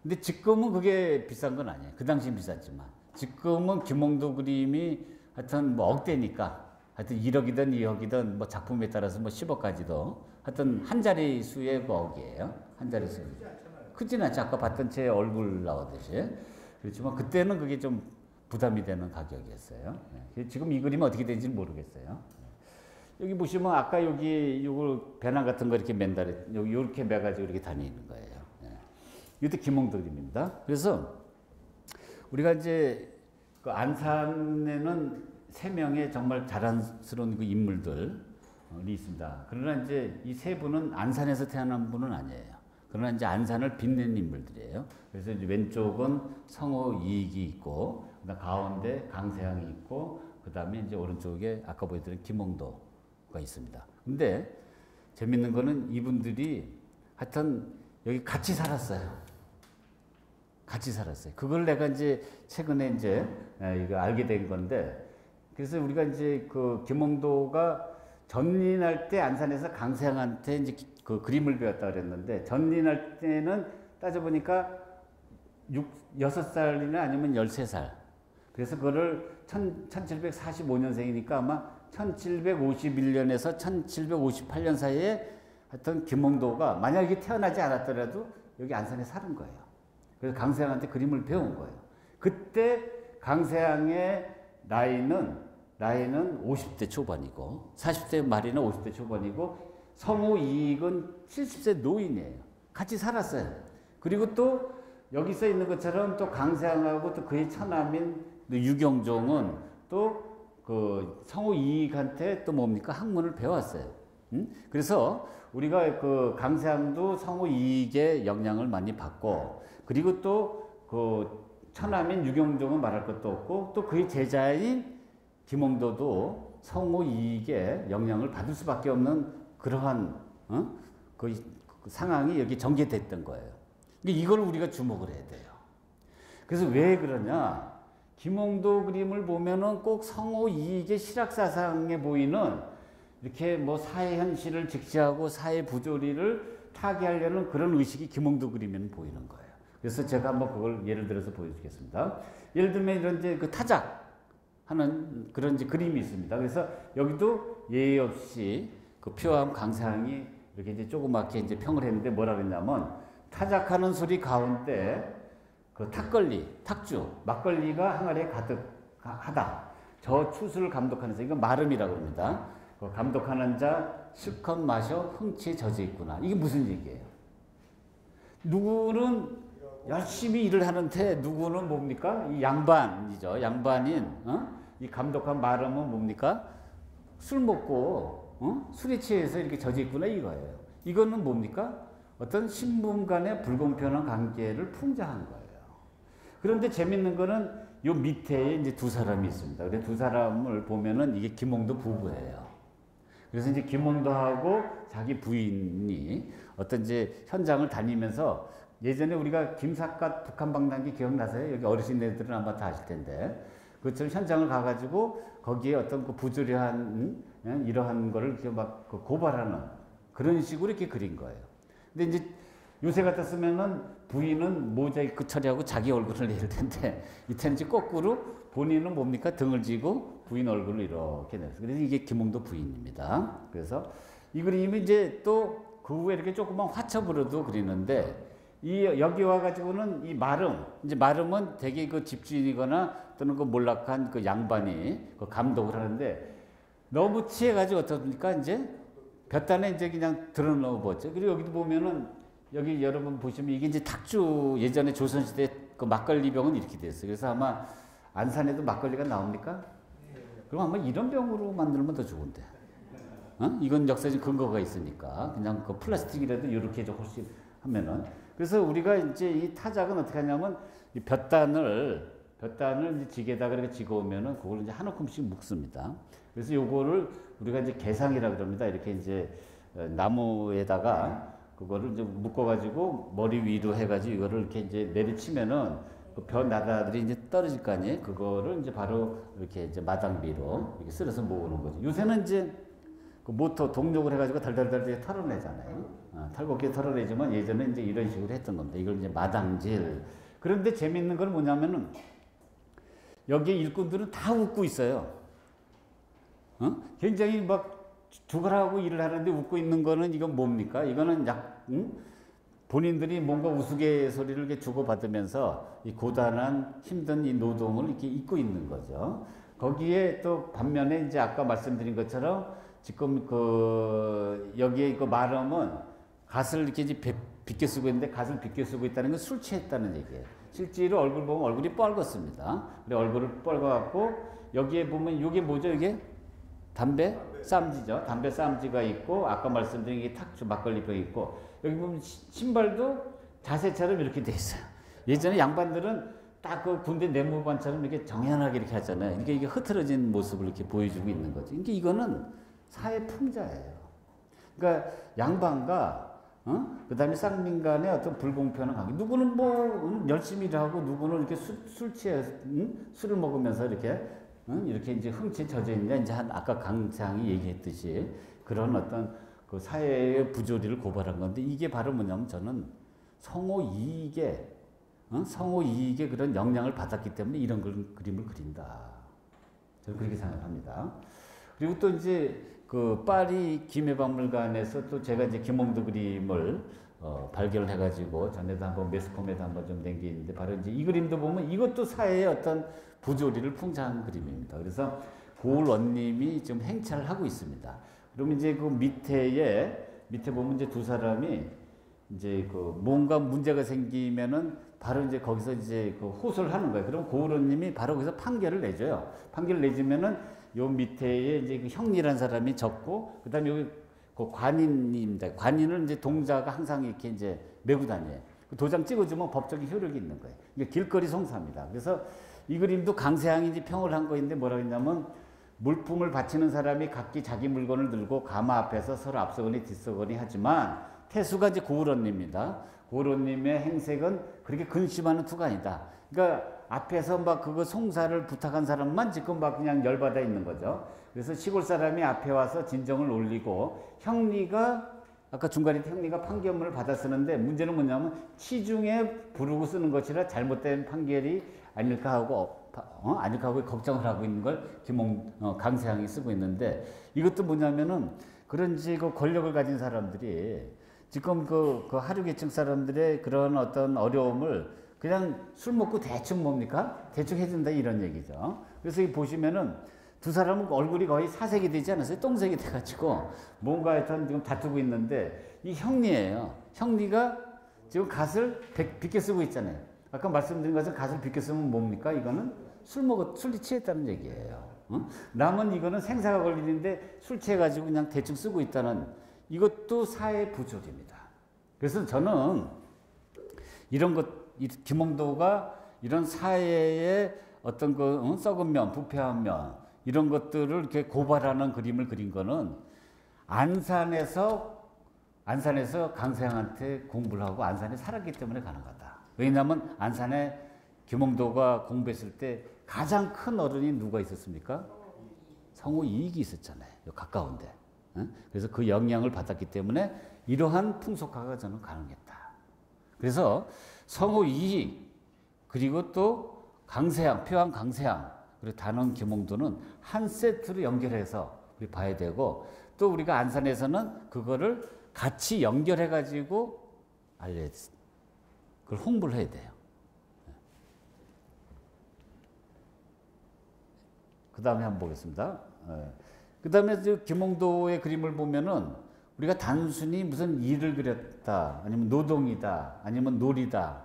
근데 지금은 그게 비싼 건 아니에요. 그 당시엔 비쌌지만 지금은 김홍도 그림이 하여튼 뭐 억대니까 하여튼 1억이든 2억이든 뭐 작품에 따라서 뭐 10억까지도 하여튼 한 자리 수의 그 억이에요. 한 자리 수. 크진 않죠. 아까 봤던 제 얼굴 나오듯이. 그렇지만 그때는 그게 좀 부담이 되는 가격이었어요. 지금 이 그림은 어떻게 되는지 모르겠어요. 여기 보시면 아까 여기 이걸 배낭 같은 거 이렇게 맨달에 여기 이렇게 매가지고 이렇게 다니는 거예요. 이것도 김홍도 그림입니다. 그래서 우리가 이제 그 안산에는 3명의 정말 자랑스러운 그 인물들이 있습니다. 그러나 이제 이 3분은 안산에서 태어난 분은 아니에요. 그러나 이제 안산을 빛낸 인물들이에요. 그래서 이제 왼쪽은 성호 이익이 있고, 그다음 가운데 강세양이 있고, 그다음에 이제 오른쪽에 아까 보여드린 김홍도가 있습니다. 근데 재밌는 거는 이분들이 하여튼 여기 같이 살았어요. 같이 살았어요. 그걸 내가 이제 최근에 이제 이거 알게 된 건데, 그래서 우리가 이제 그 김홍도가 전린할 때 안산에서 강세양한테 이제 그 그림을 배웠다 그랬는데, 전린할 때는 따져보니까 6살이나 아니면 13살. 그래서 그거를 1745년생이니까 아마 1751년에서 1758년 사이에 하여튼 김홍도가 만약에 태어나지 않았더라도 여기 안산에 사는 거예요. 그래서 강세양한테 그림을 배운 거예요. 그때 강세양의 나이는 50대 초반이고 40대 말이나 50대 초반이고 성호 이익은 70세 노인이에요. 같이 살았어요. 그리고 또 여기 써 있는 것처럼 또 강세양하고 또 그의 처남인 유경종은 또 그 성호 이익한테 또 뭡니까? 학문을 배웠어요. 그래서 우리가 그 강세양도 성호 이익의 영향을 많이 받고, 그리고 또 그 처남인 유경종은 말할 것도 없고, 또 그의 제자인 김홍도도 성호 이익의 영향을 받을 수밖에 없는 그러한 그 상황이 여기 전개됐던 거예요. 이걸 우리가 주목을 해야 돼요. 그래서 왜 그러냐? 김홍도 그림을 보면은 꼭 성호 이익의 실학사상에 보이는 이렇게 뭐 사회 현실을 직시하고 사회 부조리를 타개하려는 그런 의식이 김홍도 그림에는 보이는 거예요. 그래서 제가 한번 그걸 예를 들어서 보여주겠습니다. 예를 들면 이런 이제 그 타작 하는 그런 이제 그림이 있습니다. 그래서 여기도 예의 없이 그 표암 강세양이 이렇게 이제 조그맣게 이제 평을 했는데 뭐라 그랬냐면, 타작하는 소리 가운데 그 탁주, 막걸리가 항아리에 가득하다. 저 추수를 감독하는 자, 이건 마름이라고 합니다. 그 감독하는 자 실컷 마셔 흥치에 젖어 있구나. 이게 무슨 얘기예요? 누구는 열심히 일을 하는데 누구는 뭡니까? 이 양반이죠. 양반인 이 감독한 마름은 뭡니까? 술 먹고 술에 취해서 이렇게 젖어 있구나 이거예요. 이거는 뭡니까? 어떤 신분 간의 불공평한 관계를 풍자한 거예요. 그런데 재밌는 거는 요 밑에 이제 두 사람이 있습니다. 근데 두 사람을 보면은 이게 김홍도 부부예요. 그래서 이제 김홍도하고 자기 부인이 어떤 이제 현장을 다니면서, 예전에 우리가 김삿갓 북한방랑기 기억나세요? 여기 어르신들은 아마 다 아실 텐데, 그처럼 현장을 가가지고 거기에 어떤 그 부조리한 이러한 거를 이렇게 막 고발하는 그런 식으로 이렇게 그린 거예요. 근데 이제 요새 같았으면은 부인은 모자이크 처리하고 자기 얼굴을 낼 텐데, 이때는 이제 거꾸로 본인은 뭡니까? 등을 지고 부인 얼굴을 이렇게 냈어요. 그래서 이게 김홍도 부인입니다. 그래서 이 그림이 이제 또 그 후에 이렇게 조그만 화첩으로도 그리는데, 여기 와가지고는 이 이제 마름은 되게 그 집주인이거나 또는 그 몰락한 그 양반이 그 감독을 하는데, 너무 취해가지고 어떻습니까? 이제 볕단에 이제 그냥 드러넣어 보죠. 그리고 여기도 보면은, 여기 여러분 보시면 이게 이제 탁주, 예전에 조선시대 그 막걸리 병은 이렇게 됐어요. 그래서 아마 안산에도 막걸리가 나옵니까? 그럼 아마 이런 병으로 만들면 더 좋은데. 이건 역사적 근거가 있으니까 그냥 그 플라스틱이라도 이렇게 좀 훨씬 하면은. 그래서 우리가 이제 이 타작은 어떻게 하냐면 이 볕단을 이제 지게다가 이렇게 지고오면은 그걸 이제 한 움큼씩 묶습니다. 그래서 요거를 우리가 이제 개상이라 그럽니다. 이렇게 이제 나무에다가 그거를 이제 묶어가지고 머리 위로 해가지고 이거를 이렇게 이제 내리치면은 그 벼 나다들이 이제 떨어질 거 아니에요. 그거를 이제 바로 이렇게 이제 마당비로 이렇게 쓸어서 모으는 거죠. 요새는 이제 그 모터 동력을 해가지고 달달달 털어내잖아요. 탈곡기 털어내지만 예전에 이제 이런 식으로 했던 겁니다. 이걸 이제 마당질. 그런데 재밌는 건 뭐냐면은 여기 일꾼들은 다 웃고 있어요. 굉장히 막 죽으라고 일을 하는데 웃고 있는 거는 이건 뭡니까? 이거는 본인들이 뭔가 우스갯소리를 이렇게 주고받으면서 이 고단한 힘든 이 노동을 이렇게 잊고 있는 거죠. 거기에 또 반면에 이제 아까 말씀드린 것처럼 지금 그 여기에 그 말음은 갓을 이렇게 이제 빗겨 쓰고 있는데 갓을 빗겨 쓰고 있다는 건 술 취했다는 얘기예요. 실제로 얼굴 보면 얼굴이 뻘겋습니다. 그래 얼굴을 뻘겋고 여기에 보면 이게 뭐죠? 이게 담배 쌈지죠. 담배 쌈지가 있고 아까 말씀드린 게 탁주 막걸리병이 있고 여기 보면 신발도 자세처럼 이렇게 돼 있어요. 예전에 양반들은 딱 그 군대 내무반처럼 이렇게 정연하게 이렇게 하잖아요. 이게 흐트러진 모습을 이렇게 보여주고 있는 거죠. 그러니까 이거는 사회 풍자예요. 그러니까 양반과 그다음에 쌍민간의 어떤 불공평한 관계. 누구는 뭐 열심히 일하고 누구는 이렇게 술 취해서 술을 먹으면서 이렇게 이제 흥취에 젖어 있는데 이제 아까 강상이 얘기했듯이 그런 어떤 그 사회의 부조리를 고발한 건데 이게 바로 뭐냐면 저는 성호 이익에 그런 영향을 받았기 때문에 이런 그림을 그린다. 저는 그렇게 생각합니다. 그리고 또 이제 그 파리 김해박물관에서 또 제가 이제 김홍도 그림을 발견을 해가지고 전에도 한번 매스컴에도 한번 좀 낸 게 있는데 바로 이제 이 그림도 보면 이것도 사회의 어떤 부조리를 풍자한 그림입니다. 그래서 고을 원님이 지금 행차를 하고 있습니다. 그러면 이제 그 밑에 보면 이제 두 사람이 이제 그 뭔가 문제가 생기면은 바로 이제 거기서 이제 그 호소를 하는 거예요. 그럼 고을 원님이 바로 거기서 판결을 내줘요. 판결을 내주면은 요 밑에에 이제 그 형리란 사람이 적고 그다음에 여기 그 관인입니다. 관인을 이제 동자가 항상 이렇게 이제 메고 다녀요. 도장 찍어주면 법적인 효력이 있는 거예요. 이게 길거리 송사입니다. 그래서 이 그림도 강세항이 이제 평을 한 거인데 뭐라고 했냐면 물품을 바치는 사람이 각기 자기 물건을 들고 가마 앞에서 서로 앞서거니 뒤서거니 하지만 태수가 이제 고을원님입니다. 고을원님의 행색은 그렇게 근심하는 투가 아니다. 그러니까 앞에서 막 그거 송사를 부탁한 사람만 지금 막 그냥 열받아 있는 거죠. 그래서 시골 사람이 앞에 와서 진정을 올리고 형리가 아까 중간에 형리가 판결문을 받아 쓰는데 문제는 뭐냐면 치중에 부르고 쓰는 것이라 잘못된 판결이 아닐까 하고 걱정을 하고 있는 걸 강세항이 쓰고 있는데 이것도 뭐냐면은 그런 이제 그 권력을 가진 사람들이 지금 그 하류계층 사람들의 그런 어떤 어려움을 그냥 술 먹고 대충 뭡니까? 대충 해준다 이런 얘기죠. 그래서 이 보시면은 두 사람은 얼굴이 거의 사색이 되지 않았어요? 똥색이 돼가지고 뭔가 하여튼 지금 다투고 있는데 이 형리예요. 형리가 지금 갓을 빗겨 쓰고 있잖아요. 아까 말씀드린 것은 갓을 빗겨 쓰면 뭡니까? 이거는 술이 취했다는 얘기예요. 남은 이거는 생사가 걸리는데 술 취해가지고 그냥 대충 쓰고 있다는 이것도 사회 부조리입니다. 그래서 저는 이런 김홍도가 이런 사회의 어떤 그 썩은 면, 부패한 면 이런 것들을 이렇게 고발하는 그림을 그린 거는 안산에서 강세항한테 공부를 하고 안산에 살았기 때문에 가능하다. 왜냐하면 안산에 김홍도가 공부했을 때 가장 큰 어른이 누가 있었습니까? 성호 이익이 있었잖아요. 가까운데. 그래서 그 영향을 받았기 때문에 이러한 풍속화가 저는 가능했다. 그래서 성호 이익 그리고 또 강세항, 표한 강세항 그리고 단원 김홍도는 한 세트로 연결해서 우리 봐야 되고 또 우리가 안산에서는 그거를 같이 연결해 가지고 알려야 돼. 그걸 홍보를 해야 돼요. 그 다음에 한번 보겠습니다. 그 다음에 김홍도의 그림을 보면은 우리가 단순히 무슨 일을 그렸다, 아니면 노동이다, 아니면 놀이다,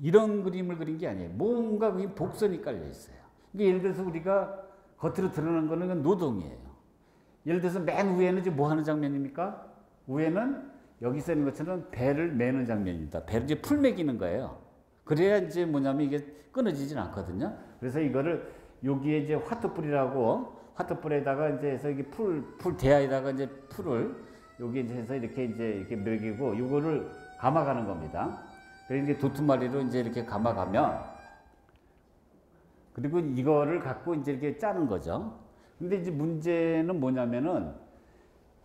이런 그림을 그린 게 아니에요. 뭔가 그게 복선이 깔려 있어요. 그러니까 예를 들어서 우리가 겉으로 드러나는 거는 노동이에요. 예를 들어서 맨 위에는 이제 뭐 하는 장면입니까? 위에는 여기 써 있는 것처럼 배를 매는 장면입니다. 배를 이제 풀 매기는 거예요. 그래야 이제 뭐냐면 이게 끊어지진 않거든요. 그래서 이거를 여기에 이제 화투불에다가 이제 해서 이게 풀 대야에다가 이제 풀을 여기 이제 해서 이렇게 매기고 이거를 감아가는 겁니다. 그래서 이제 도투마리로 이제 이렇게 감아가면 그리고 이거를 갖고 이제 이렇게 짜는 거죠. 근데 이제 문제는 뭐냐면은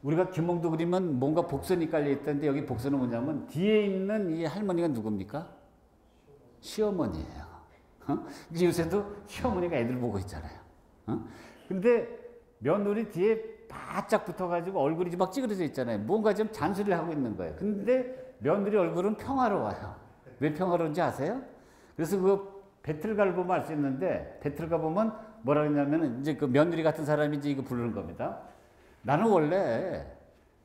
우리가 김홍도 그리면 뭔가 복선이 깔려 있던데 여기 복선은 뭐냐면 뒤에 있는 이 할머니가 누굽니까? 시어머니예요. 요새도 시어머니가 애들 보고 있잖아요. 근데 며느리 뒤에 바짝 붙어가지고 얼굴이 막 찌그러져 있잖아요. 뭔가 좀 잔소리를 하고 있는 거예요. 근데 며느리 얼굴은 평화로워요. 왜 평화로운지 아세요? 그래서 그 배틀가를 보면 알 수 있는데 배틀가 보면 뭐라 그러냐면은 이제 그 며느리 같은 사람이 이제 이거 부르는 겁니다. 나는 원래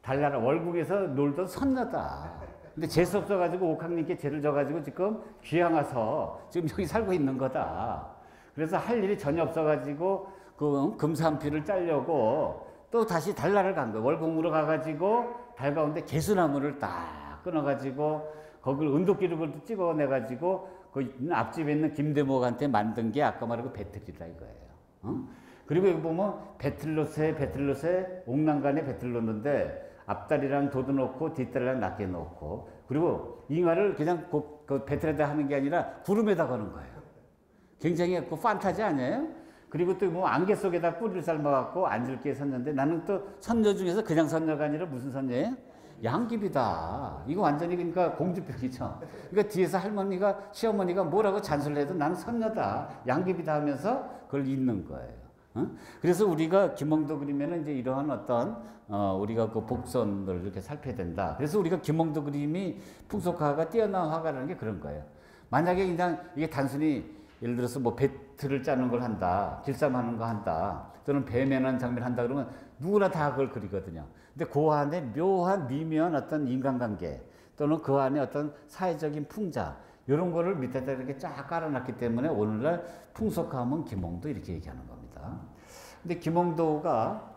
달나라 월국에서 놀던 선녀다. 근데 재수 없어가지고 옥황님께 죄를 져가지고 지금 귀양 와서 지금 여기 살고 있는 거다. 그래서 할 일이 전혀 없어가지고 그 금산피를 짜려고 또 다시 달나라를 간 거예요. 월궁으로 가가지고 달 가운데 개수나무를 딱 끊어가지고 거기를 은도기름을 찍어내가지고 그 앞집에 있는 김대목한테 만든 게 아까 말한 그 배틀이다 이거예요. 그리고 여기 보면 배틀로세 옥난간에 배틀 놓는데 앞다리랑 도도 놓고 뒷다리랑 낱개 놓고 그리고 잉하를 그냥 그 배틀에다 하는 게 아니라 구름에다 거는 거예요. 굉장히 그 판타지 아니에요? 그리고 또 뭐 안개 속에다 꿀을 삶아갖고 앉을 게 섰는데 나는 또 선녀 중에서 그냥 선녀가 아니라 무슨 선녀예요? 양귀비다. 이거 완전히 그러니까 공주병이죠. 그러니까 뒤에서 할머니가 시어머니가 뭐라고 잔소리를 해도 나는 선녀다. 양귀비다 하면서 그걸 잊는 거예요. 그래서 우리가 김홍도 그리면은 이제 이러한 어떤 우리가 그 복선을 이렇게 살펴야 된다. 그래서 우리가 김홍도 그림이 풍속화가 뛰어난 화가라는 게 그런 거예요. 만약에 그냥 이게 단순히 예를 들어서 뭐 배틀을 짜는 걸 한다, 길쌈하는 거 한다, 또는 배매는 장면 한다 그러면 누구나 다 그걸 그리거든요. 근데 그 안에 묘한 미묘한 어떤 인간관계 또는 그 안에 어떤 사회적인 풍자 이런 거를 밑에다 이렇게 쫙 깔아놨기 때문에 오늘날 풍속화하면 김홍도 이렇게 얘기하는 겁니다. 근데 김홍도가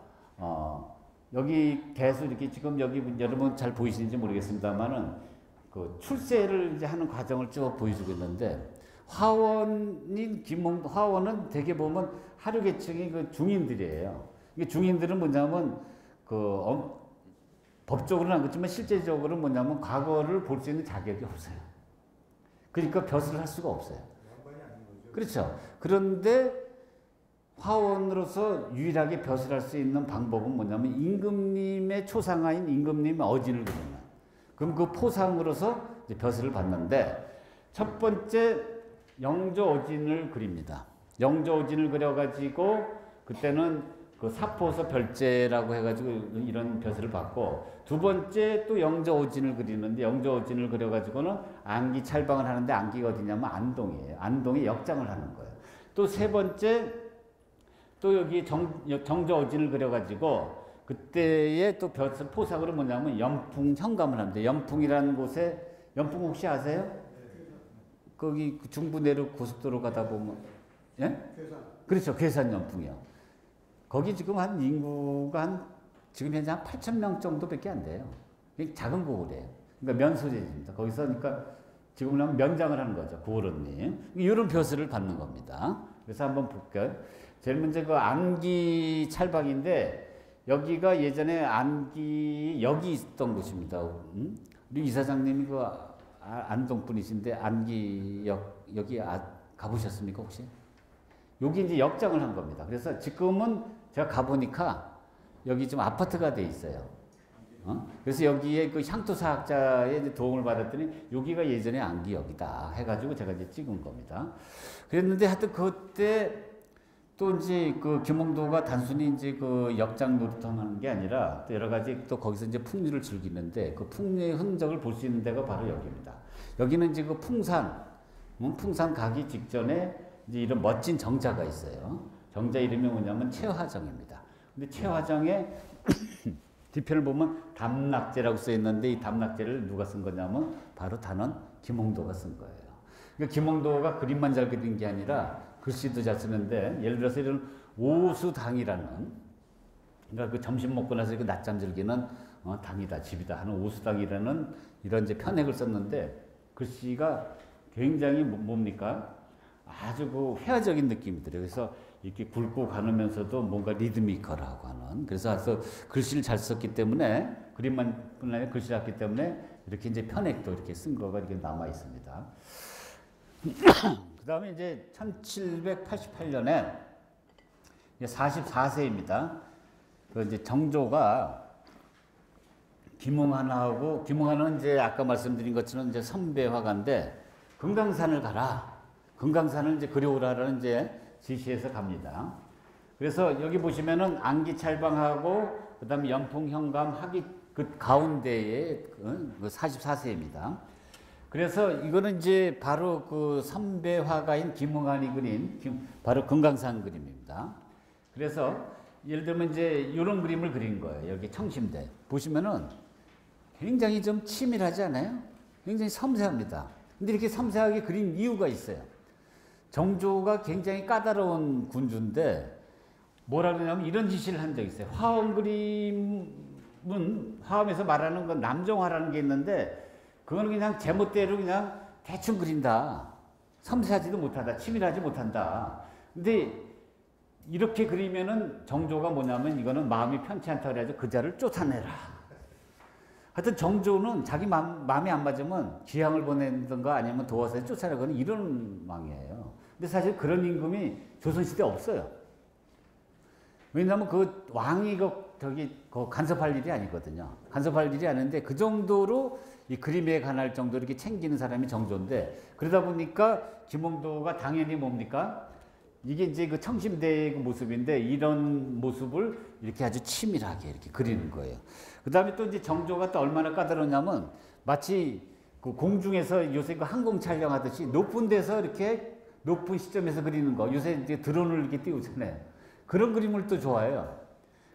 여기 계속 이렇게 지금 여기 여러분 잘 보이시는지 모르겠습니다만은 그 출세를 이제 하는 과정을 쭉 보여주고 있는데 화원은 대개 보면 하류 계층이 그 중인들이에요. 이게 중인들은 뭐냐면 법적으로는 안 그렇지만 실제적으로는 뭐냐면 과거를 볼 수 있는 자격이 없어요. 그러니까 벼슬을 할 수가 없어요. 그렇죠. 그런데 화원으로서 유일하게 벼슬할 수 있는 방법은 뭐냐면 임금님의 초상화인 임금님의 어진을 그리는. 그럼 그 포상으로서 이제 벼슬을 받는데 첫 번째 영조 어진을 그립니다. 영조 어진을 그려가지고 그때는 그 사포서 별제라고 해가지고 이런 벼슬을 받고 두 번째 또 영조 어진을 그리는데 영조 어진을 그려가지고는 안기 찰방을 하는데 안기가 어디냐면 안동이에요. 안동에 역장을 하는 거예요. 또 세 번째 또 여기 정조 어진을 그려가지고 그때의 또 벼슬 포상으로 뭐냐면 연풍 현감을 합니다. 연풍이라는 곳에 연풍 혹시 아세요? 거기 중부 내륙 고속도로 가다 보면 예? 괴산. 그렇죠. 괴산 연풍이요. 거기 지금 한 인구가 지금 현재 한 8,000명 정도밖에 안 돼요. 작은 고을이에요. 그러니까 면소재입니다. 거기서 그러니까 지금 하면 면장을 하는 거죠. 고을언니. 이런 벼슬을 받는 겁니다. 그래서 한번 볼까요? 제일 먼저 그 안기 찰방인데 여기가 예전에 안기역이 있던 곳입니다. 우리 이사장님이 그 안동 분이신데 안기역 여기 가보셨습니까 혹시? 여기 이제 역장을 한 겁니다. 그래서 지금은 제가 가보니까 여기 좀 아파트가 돼 있어요. 그래서 여기에 그 향토사학자의 이제 도움을 받았더니 여기가 예전에 안기역이다 해가지고 제가 이제 찍은 겁니다. 그랬는데 하여튼 그때 또 이제 그 김홍도가 단순히 이제 그 역장 노릇하는 게 아니라 또 여러 가지 또 거기서 이제 풍류를 즐기는데 그 풍류의 흔적을 볼 수 있는 데가 바로 여기입니다. 여기는 이제 그 풍산 가기 직전에 이제 이런 멋진 정자가 있어요. 정자 이름이 뭐냐면 채화정입니다. 근데 채화정에 뒤편을 보면 담낙제라고 써 있는데 이 담낙제를 누가 쓴 거냐면 바로 단원 김홍도가 쓴 거예요. 그러니까 김홍도가 그림만 잘 그린 게 아니라 글씨도 잘 쓰는데 예를 들어서 이런 오수당이라는 그러니까 그 점심 먹고 나서 그 낮잠 즐기는 당이다, 집이다 하는 오수당이라는 이런 이제 편액을 썼는데 글씨가 굉장히 뭡니까? 아주 그 회화적인 느낌이 들어요. 그래서 이렇게 굵고 가누면서도 뭔가 리드미컬하고 하는. 그래서 글씨를 잘 썼기 때문에 그림만 뿐 아니라 글씨를 했기 때문에 이렇게 이제 편액도 이렇게 쓴 거가 이렇게 남아 있습니다. 그 다음에 이제 1788년에 44세입니다. 그 이제 정조가 김응한하고, 김응한은 이제 아까 말씀드린 것처럼 이제 선배 화가인데 금강산을 가라. 금강산을 이제 그려오라는 이제 지시해서 갑니다. 그래서 여기 보시면은 안기찰방하고 그다음에 연풍현감 하기 그 가운데에 그 44세입니다. 그래서 이거는 이제 바로 그 선배 화가인 김응한이 그린 바로 금강산 그림입니다. 그래서 예를 들면 이제 이런 그림을 그린 거예요. 여기 청심대 보시면은 굉장히 좀 치밀하지 않아요? 굉장히 섬세합니다. 근데 이렇게 섬세하게 그린 이유가 있어요. 정조가 굉장히 까다로운 군주인데 뭐라 그러냐면 이런 지시를 한 적이 있어요. 화엄 그림은 화엄에서 말하는 건 남정화라는 게 있는데 그거는 그냥 제멋대로 그냥 대충 그린다. 섬세하지도 못하다. 치밀하지 못한다. 근데 이렇게 그리면은 정조가 뭐냐면 이거는 마음이 편치 않다 그래가지고 그자를 쫓아내라. 하여튼 정조는 자기 마음이 안 맞으면 기항을 보내든가 아니면 도화선에 쫓아내거나 이런 왕이에요. 근데 사실 그런 임금이 조선시대에 없어요. 왜냐하면 그 왕이 그 간섭할 일이 아니거든요. 간섭할 일이 아닌데 그 정도로 이 그림에 관할 정도로 이렇게 챙기는 사람이 정조인데 그러다 보니까 김홍도가 당연히 뭡니까? 이게 이제 그 청심대의 그 모습인데 이런 모습을 이렇게 아주 치밀하게 이렇게 그리는 거예요. 그 다음에 또 이제 정조가 또 얼마나 까다로웠냐면 마치 그 공중에서 요새 그 항공 촬영하듯이 높은 데서 이렇게 높은 시점에서 그리는 거. 요새 이제 드론을 이렇게 띄우잖아요. 그런 그림을 또 좋아해요.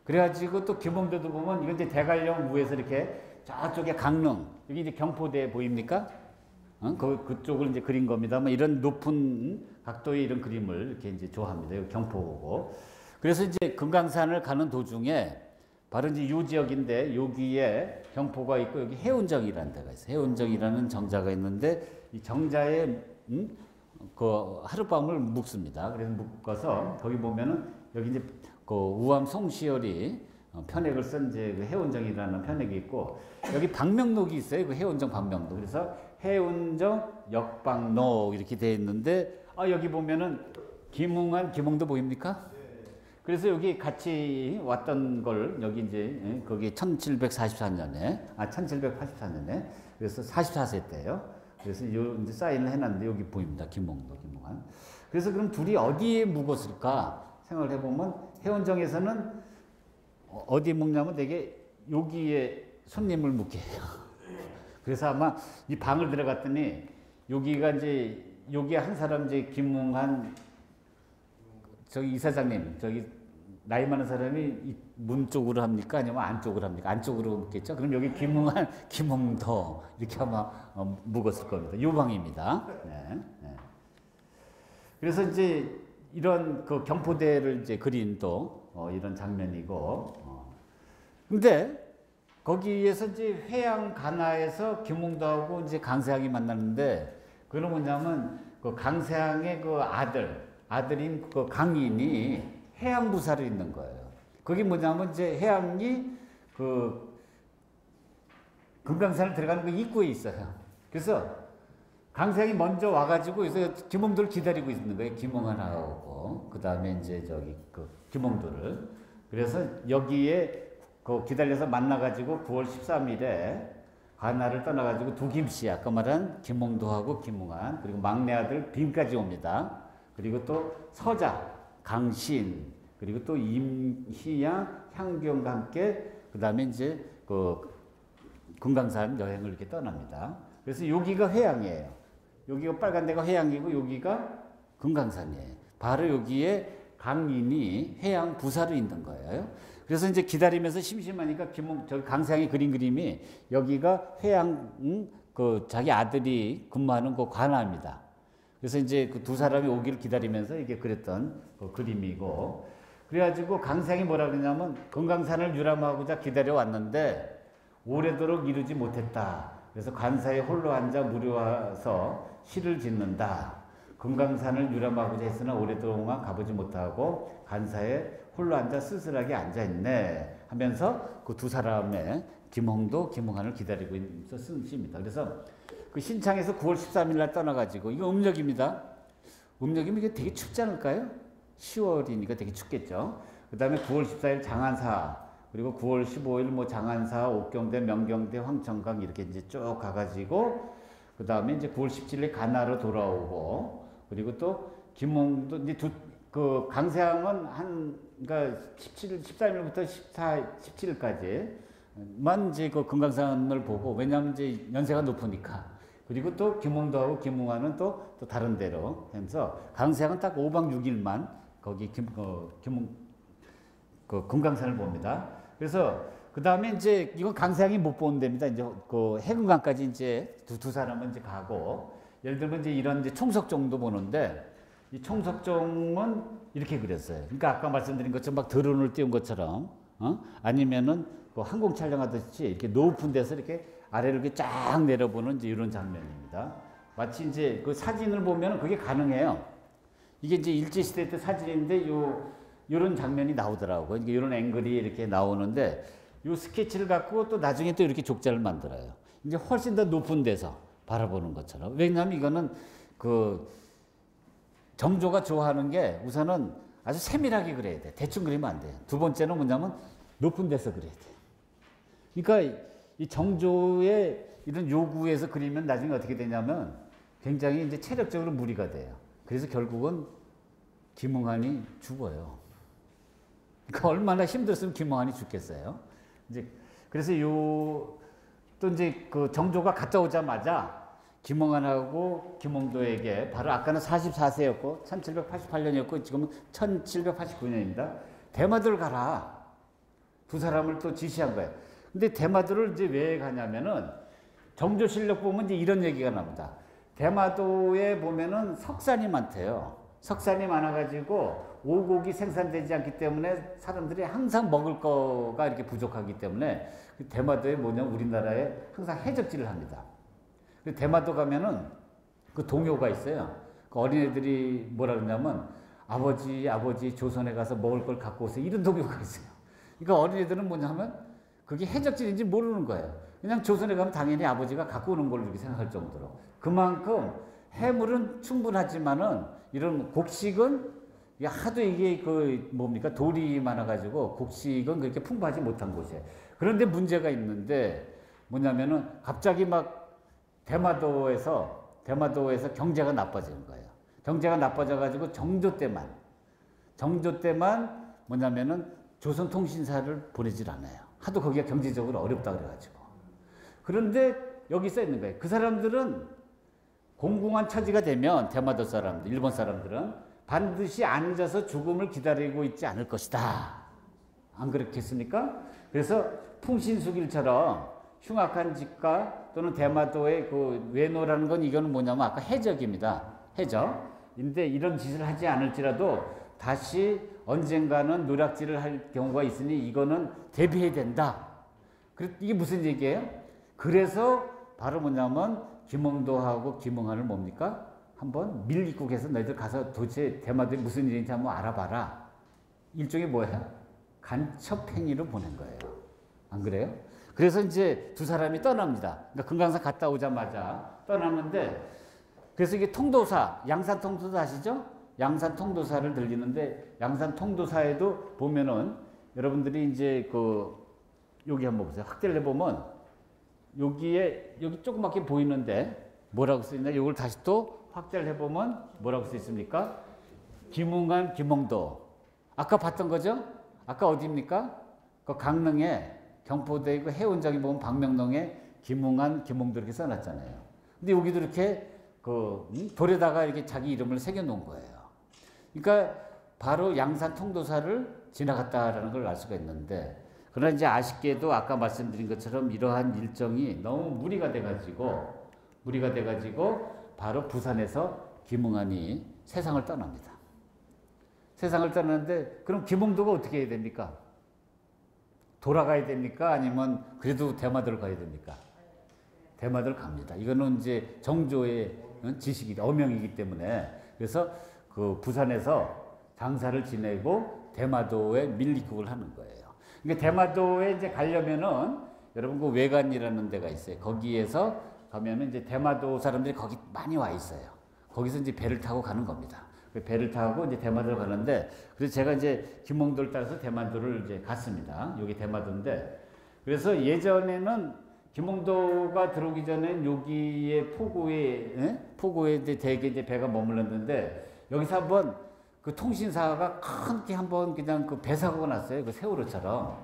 그래가지고 또 김홍도도 보면 이건 이제 대관령 위에서 이렇게 저쪽에 강릉, 여기 이제 경포대 보입니까? 그쪽을 이제 그린 겁니다. 이런 높은 각도의 이런 그림을 이렇게 이제 좋아합니다. 여기 경포고. 그래서 이제 금강산을 가는 도중에 바로 이제 요 지역인데 여기에 경포가 있고 여기 해운정이라는 데가 있어요. 해운정이라는 정자가 있는데 이 정자에 그 하룻밤을 묵습니다. 그래서 묵어서 거기 보면은 여기 이제 그 우암 송시열이 편액을 쓴 이제 그 해운정이라는 편액이 있고 여기 방명록이 있어요. 그 해운정 방명록. 그래서 해운정 역방록 이렇게 되어 있는데 여기 보면은 김응한 김홍도 보입니까? 그래서 여기 같이 왔던 걸 여기 이제 거기 1744년에 1784년에 그래서 44세 때요. 그래서 요 이제 사인을 해놨는데 여기 보입니다. 김홍도 김응한. 그래서 그럼 둘이 어디에 묵었을까 생각을 해보면 해운정에서는 어디에 묵냐면 되게 여기에 손님을 묵게 해요. 그래서 아마 이 방을 들어갔더니 여기가 이제 여기 한 사람 이제 김응한 저기 이사장님 저기 나이 많은 사람이 문 쪽으로 합니까 아니면 안쪽으로 합니까? 안쪽으로 묵겠죠. 그럼 여기 김응한 김홍도 이렇게 아마 묵었을 겁니다. 요 방입니다. 네, 네. 그래서 이제 이런 그 경포대를 이제 그린 또 이런 장면이고. 근데 거기에서 이제 회양 가나에서 김홍도하고 이제 강세항이 만났는데 그건 뭐냐면 그 강세항의 그 아들인 그 강인이 해양 부사를 있는 거예요. 그게 뭐냐면 이제 해양이 그 금강산을 들어가는 그 입구에 있어요. 그래서 강세항이 먼저 와가지고 그래서 김홍도를 기다리고 있는 거예요. 김응한하고 그 다음에 이제 저기 그 김홍도를. 그래서 여기에 그 기다려서 만나가지고 9월 13일에 가나를 떠나가지고 두 김씨 아까 말한 김홍도하고 김응한 그리고 막내 아들 빈까지 옵니다. 그리고 또 서자, 강신 그리고 또 임희양, 향경과 함께 그 다음에 이제 그 금강산 여행을 이렇게 떠납니다. 그래서 여기가 회양이에요. 여기가 빨간 데가 회양이고 여기가 금강산이에요. 바로 여기에 강인이 해양 부사로 있는 거예요. 그래서 이제 기다리면서 심심하니까 저기 강세항이 그린 그림이 여기가 회양 그 자기 아들이 근무하는 그 관아입니다. 그래서 이제 그 두 사람이 오기를 기다리면서 이게 그렸던 그 그림이고 그래가지고 강상이 뭐라 그러냐면 금강산을 유람하고자 기다려왔는데 오래도록 이루지 못했다. 그래서 관사에 홀로 앉아 무료와서 시를 짓는다. 금강산을 유람하고자 했으나 오랫동안 가보지 못하고 관사에 홀로 앉아 쓸쓸하게 앉아있네 하면서 그 두 사람의 김홍도, 김홍한을 기다리고 있어 쓴 시입니다. 그래서 그 신창에서 9월 13일 날 떠나가지고 이거 음력입니다. 음력이면 이게 되게 춥지 않을까요? 10월이니까 되게 춥겠죠. 그 다음에 9월 14일 장안사, 그리고 9월 15일 뭐 장안사, 옥경대, 명경대, 황천강 이렇게 이제 쭉 가가지고 그 다음에 이제 9월 17일 가나로 돌아오고 그리고 또 김홍도 이제 그 강세항은 그러니까 13일부터 17일까지만 이제 그 금강산을 보고 왜냐하면 이제 연세가 높으니까 그리고 또 김홍도하고 김홍환은 또 다른 데로 하면서 강세항은 딱 5박 6일만 거기 금강산을 봅니다. 그래서 그 다음에 이제 이건 강세항이 못 보는 데입니다. 이제 그 해금강까지 이제 두 사람은 이제 가고 예를 들면 이제 이런 이제 총석종도 보는데 이 총석종은 이렇게 그렸어요. 그러니까 아까 말씀드린 것처럼 막 드론을 띄운 것처럼 아니면은 그 항공 촬영하듯이 이렇게 높은 데서 이렇게 아래를 이렇게 쫙 내려보는 이제 이런 장면입니다. 마치 이제 그 사진을 보면 그게 가능해요. 이게 이제 일제시대 때 사진인데 요런 장면이 나오더라고요. 이런 앵글이 이렇게 나오는데 요 스케치를 갖고 또 나중에 또 이렇게 족자를 만들어요. 이제 훨씬 더 높은 데서 바라보는 것처럼. 왜냐하면 이거는 그 정조가 좋아하는 게 우선은 아주 세밀하게 그려야 돼. 대충 그리면 안 돼요. 두 번째는 뭐냐면 높은 데서 그려야 돼. 그러니까 이 정조의 이런 요구에서 그리면 나중에 어떻게 되냐면 굉장히 이제 체력적으로 무리가 돼요. 그래서 결국은 김홍한이 죽어요. 그러니까 얼마나 힘들었으면 김홍한이 죽겠어요. 이제 그래서 또 이제 그 정조가 갔다 오자마자 김홍한하고 김홍도에게 바로 아까는 44세였고 1788년이었고 지금은 1789년입니다. 대마도를 가라. 두 사람을 또 지시한 거예요. 근데 대마도를 이제 왜 가냐면은 정조실록 보면 이제 이런 얘기가 납니다. 대마도에 보면은 석산이 많대요. 석산이 많아가지고 오곡이 생산되지 않기 때문에 사람들이 항상 먹을 거가 이렇게 부족하기 때문에 대마도에 뭐냐면 우리나라에 항상 해적질을 합니다. 대마도 가면은 그 동요가 있어요. 그 어린애들이 뭐라 그러냐면 아버지 조선에 가서 먹을 걸 갖고 오세요. 이런 동요가 있어요. 그러니까 어린애들은 뭐냐면 그게 해적질인지 모르는 거예요. 그냥 조선에 가면 당연히 아버지가 갖고 오는 걸로 이렇게 생각할 정도로. 그만큼 해물은 충분하지만은 이런 곡식은 하도 이게 그 뭡니까 돌이 많아가지고 곡식은 그렇게 풍부하지 못한 곳이에요. 그런데 문제가 있는데 뭐냐면은 갑자기 막 대마도에서 경제가 나빠지는 거예요. 경제가 나빠져가지고 정조 때만 뭐냐면은 조선통신사를 보내질 않아요. 하도 거기가 경제적으로 어렵다 그래가지고. 그런데 여기 써 있는 거예요. 그 사람들은 공공한 처지가 되면 대마도 사람들, 일본 사람들은 반드시 앉아서 죽음을 기다리고 있지 않을 것이다. 안 그렇겠습니까? 그래서 풍신수길처럼 흉악한 직가 또는 대마도의 그 외노라는 건 이거는 뭐냐면 아까 해적입니다. 해적인데 이런 짓을 하지 않을지라도 다시 언젠가는 노략질을 할 경우가 있으니 이거는 대비해야 된다. 이게 무슨 얘기예요? 그래서 바로 뭐냐면 김홍도하고 김홍한을 뭡니까? 한번 밀입국에서 너희들 가서 도대체 대마도에 무슨 일인지 한번 알아봐라. 일종의 뭐야? 간첩행위로 보낸 거예요. 안 그래요? 그래서 이제 두 사람이 떠납니다. 그러니까 금강산 갔다 오자마자 떠났는데 그래서 이게 통도사, 양산 통도사 아시죠? 양산 통도사를 들리는데 양산 통도사에도 보면은 여러분들이 이제 여기 한번 보세요. 확대를 해보면 여기 조그맣게 보이는데 뭐라고 쓰있나? 이걸 다시 또 확대를 해보면 뭐라고 쓰있습니까? 김홍한, 김홍도. 아까 봤던 거죠? 아까 어디입니까? 그 강릉에 경포대 그 해운장에 보면 방명동에 김홍한, 김홍도 이렇게 써놨잖아요. 근데 여기도 이렇게 돌에다가 이렇게 자기 이름을 새겨놓은 거예요. 그러니까 바로 양산 통도사를 지나갔다라는 걸 알 수가 있는데, 그러나 이제 아쉽게도 아까 말씀드린 것처럼 이러한 일정이 너무 무리가 돼가지고 바로 부산에서 김홍한이 세상을 떠납니다. 세상을 떠나는데 그럼 김홍도가 어떻게 해야 됩니까? 돌아가야 됩니까? 아니면 그래도 대마도를 가야 됩니까? 대마도를 갑니다. 이거는 이제 정조의 지식이 어명이기 때문에 그래서 그 부산에서 장사를 지내고 대마도에 밀립국을 하는 거예요. 그러니까 대마도에 이제 가려면은 여러분 그 외관이라는 데가 있어요. 거기에서 가면은 이제 대마도 사람들이 거기 많이 와 있어요. 거기서 이제 배를 타고 가는 겁니다. 배를 타고 이제 대마도를 가는데 그래서 제가 이제 김홍도를 따라서 대마도를 이제 갔습니다. 여기 대마도인데 그래서 예전에는 김홍도가 들어오기 전에 여기에 포구에 이제 대개 이제 배가 머물렀는데 여기서 한번 그 통신사가 큰 게 한번 그냥 그 배 사고가 났어요. 그 세월호처럼.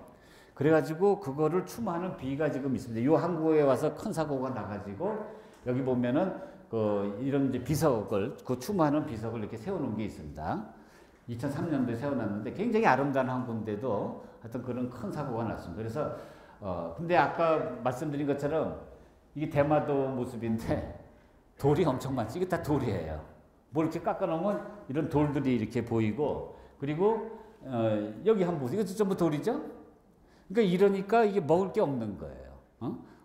그래가지고 그거를 추모하는 비가 지금 있습니다. 요 항구에 와서 큰 사고가 나가지고 여기 보면은 그 이런 이제 비석을 그 추모하는 비석을 이렇게 세워놓은 게 있습니다. 2003년도에 세워놨는데 굉장히 아름다운 항구인데도 하여튼 그런 큰 사고가 났습니다. 그래서 근데 아까 말씀드린 것처럼 이게 대마도 모습인데 돌이 엄청 많지. 이게 다 돌이에요. 뭐 이렇게 깎아놓으면 이런 돌들이 이렇게 보이고 그리고 여기 한번 보세요. 이것도 전부 돌이죠. 그러니까 이러니까 이게 먹을 게 없는 거예요.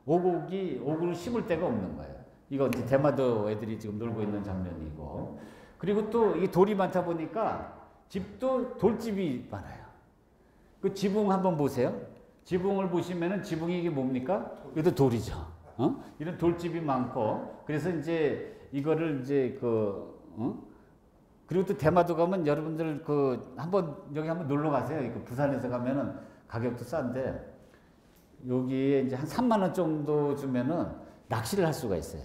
오곡을 심을 데가 없는 거예요. 이거 이제 대마도 애들이 지금 놀고 있는 장면이고 그리고 또 이 돌이 많다 보니까 집도 돌집이 많아요. 그 지붕 한번 보세요. 지붕을 보시면은 지붕이 이게 뭡니까? 이것도 돌이죠. 이런 돌집이 많고 그래서 이제 이거를 이제 그리고 또 대마도 가면 여러분들 여기 한번 놀러 가세요. 부산에서 가면은 가격도 싼데 여기에 이제 한 3만 원 정도 주면은 낚시를 할 수가 있어요.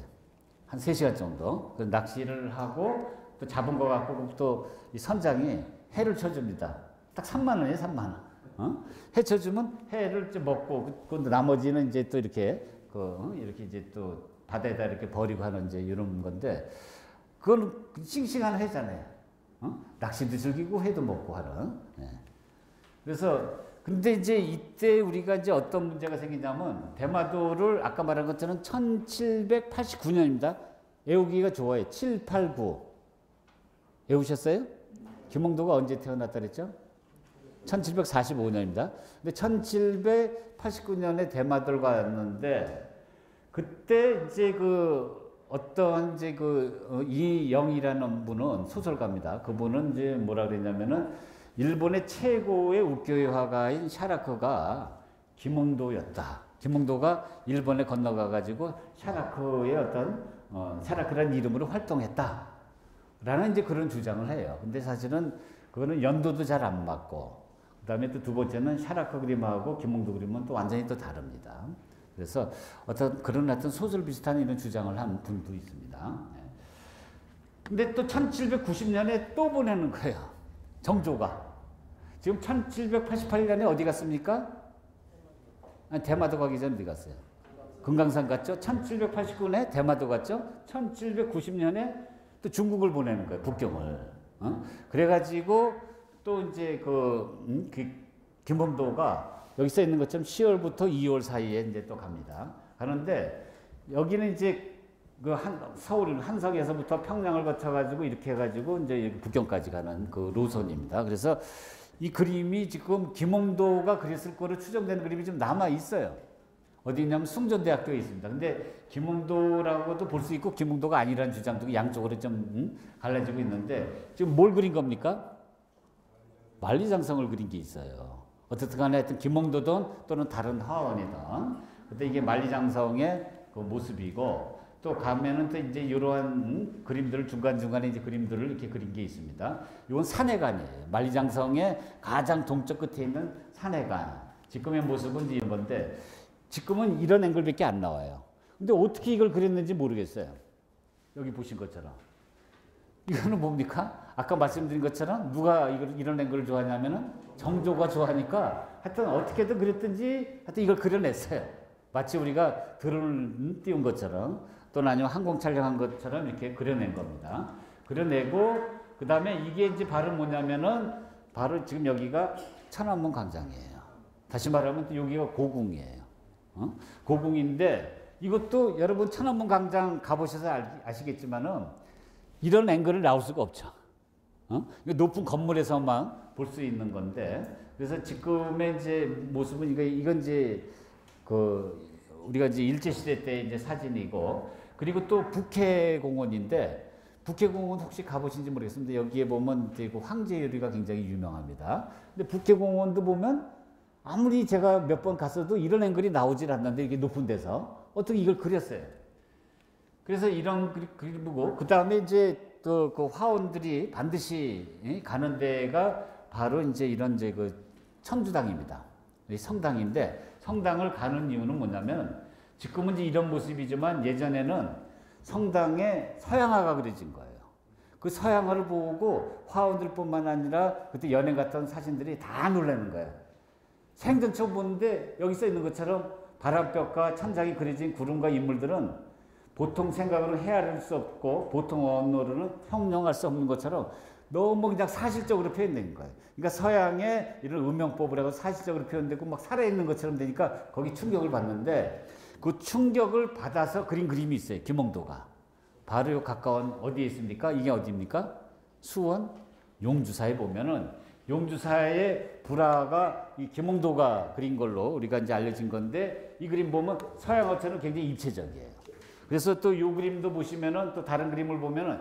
한 3시간 정도. 그 낚시를 하고 또 잡은 거 갖고 또 이 선장이 회를 쳐줍니다. 딱 3만 원이에요, 3만 원. 회 쳐주면 회를 이제 먹고 그 나머지는 이제 또 이렇게 이렇게 이제 또 바다에다 이렇게 버리고 하는 이제 이런 건데 그건 싱싱한 회잖아요. 낚시도 즐기고 회도 먹고 하는. 예. 그래서 근데 이제 이때 우리가 이제 어떤 문제가 생기냐면 대마도를 아까 말한 것처럼 1789년입니다. 외우기가 좋아요. 7, 8, 9. 외우셨어요? 김홍도가 언제 태어났다 그랬죠? 1745년입니다. 근데 1789년에 대마도를 갔는데 그때 이제 어떤 이제 이영이라는 분은 소설가입니다. 그분은 이제 뭐라 그랬냐면은 일본의 최고의 우교의 화가인 샤라크가 김홍도였다. 김홍도가 일본에 건너가 가지고 샤라크의 샤라크라는 이름으로 활동했다. 라는 이제 그런 주장을 해요. 근데 사실은 그거는 연도도 잘 안 맞고 그다음에 또 두 번째는 샤라크 그림하고 김홍도 그림은 또 완전히 또 다릅니다. 그래서 그런 소설 비슷한 이런 주장을 한 분도 있습니다. 근데 또 1790년에 또 보내는 거예요. 정조가. 지금 1788년에 어디 갔습니까? 대마도 가기 전에 어디 갔어요? 금강산 갔죠? 1789년에 대마도 갔죠? 1790년에 또 중국을 보내는 거예요. 북경을. 그래가지고 또 이제 김홍도가 여기 써 있는 것처럼 10월부터 2월 사이에 이제 또 갑니다. 가는데 여기는 이제 서울 한성에서부터 평양을 거쳐가지고 이렇게 해가지고 이제 북경까지 가는 그 노선입니다. 그래서 이 그림이 지금 김홍도가 그렸을 거로 추정되는 그림이 좀 남아 있어요. 어디 있냐면 숭전대학교에 있습니다. 근데 김홍도라고도 볼 수 있고 김홍도가 아니라는 주장도 양쪽으로 좀 갈라지고 있는데 지금 뭘 그린 겁니까? 만리장성을 그린 게 있어요. 어떻든 간에 하여튼 김홍도든 또는 다른 화원이든 근데 이게 만리장성의 그 모습이고 또 가면은 또 이제 이러한 그림들을 중간중간에 이제 그림들을 이렇게 그린 게 있습니다. 이건 산해관이에요. 만리장성의 가장 동쪽 끝에 있는 산해관. 지금의 모습은 이런 건데 지금은 이런 앵글밖에 안 나와요. 근데 어떻게 이걸 그렸는지 모르겠어요. 여기 보신 것처럼. 이거는 뭡니까? 아까 말씀드린 것처럼 누가 이런 앵글을 좋아하냐면은 정조가 좋아하니까 하여튼 어떻게든 그렸든지 하여튼 이걸 그려냈어요. 마치 우리가 드론을 띄운 것처럼 또는 아니면 항공 촬영한 것처럼 이렇게 그려낸 겁니다. 그려내고 그 다음에 이게 이제 바로 뭐냐면은 바로 지금 여기가 천안문 광장이에요. 다시 말하면 또 여기가 고궁이에요. 고궁인데 이것도 여러분 천안문 광장 가보셔서 아시겠지만은 이런 앵글을 나올 수가 없죠. 이거 높은 건물에서만 볼 수 있는 건데, 그래서 지금의 이제 모습은 이건 이제 우리가 이제 일제시대 때 이제 사진이고, 그리고 또 북해공원인데, 북해공원 혹시 가보신지 모르겠습니다. 여기에 보면 이제 그 황제유리가 굉장히 유명합니다. 근데 북해공원도 보면 아무리 제가 몇 번 갔어도 이런 앵글이 나오질 않는데, 이게 높은 데서 어떻게 이걸 그렸어요. 그래서 이런 그리고 그 다음에 이제 또 그 화원들이 반드시 가는 데가 바로 이제 이런 이제 그 천주당입니다. 성당인데, 성당을 가는 이유는 뭐냐면, 지금은 이제 이런 모습이지만 예전에는 성당에 서양화가 그려진 거예요. 그 서양화를 보고 화원들뿐만 아니라 그때 연행 갔던 사신들이 다 놀라는 거예요. 생전 처음 보는데 여기 써 있는 것처럼 바람벽과 천장이 그려진 구름과 인물들은 보통 생각으로 헤아릴 수 없고 보통 언어로는 형용할 수 없는 것처럼 너무 그냥 사실적으로 표현된 거예요. 그러니까 서양의 이런 음영법이라고 사실적으로 표현되고 막 살아있는 것처럼 되니까 거기 충격을 받는데, 그 충격을 받아서 그린 그림이 있어요. 김홍도가. 바로 요 가까운 어디에 있습니까? 이게 어디입니까? 수원 용주사에 보면은 용주사의 불화가 이 김홍도가 그린 걸로 우리가 이제 알려진 건데, 이 그림 보면 서양어처럼 굉장히 입체적이에요. 그래서 또 이 그림도 보시면은 또 다른 그림을 보면은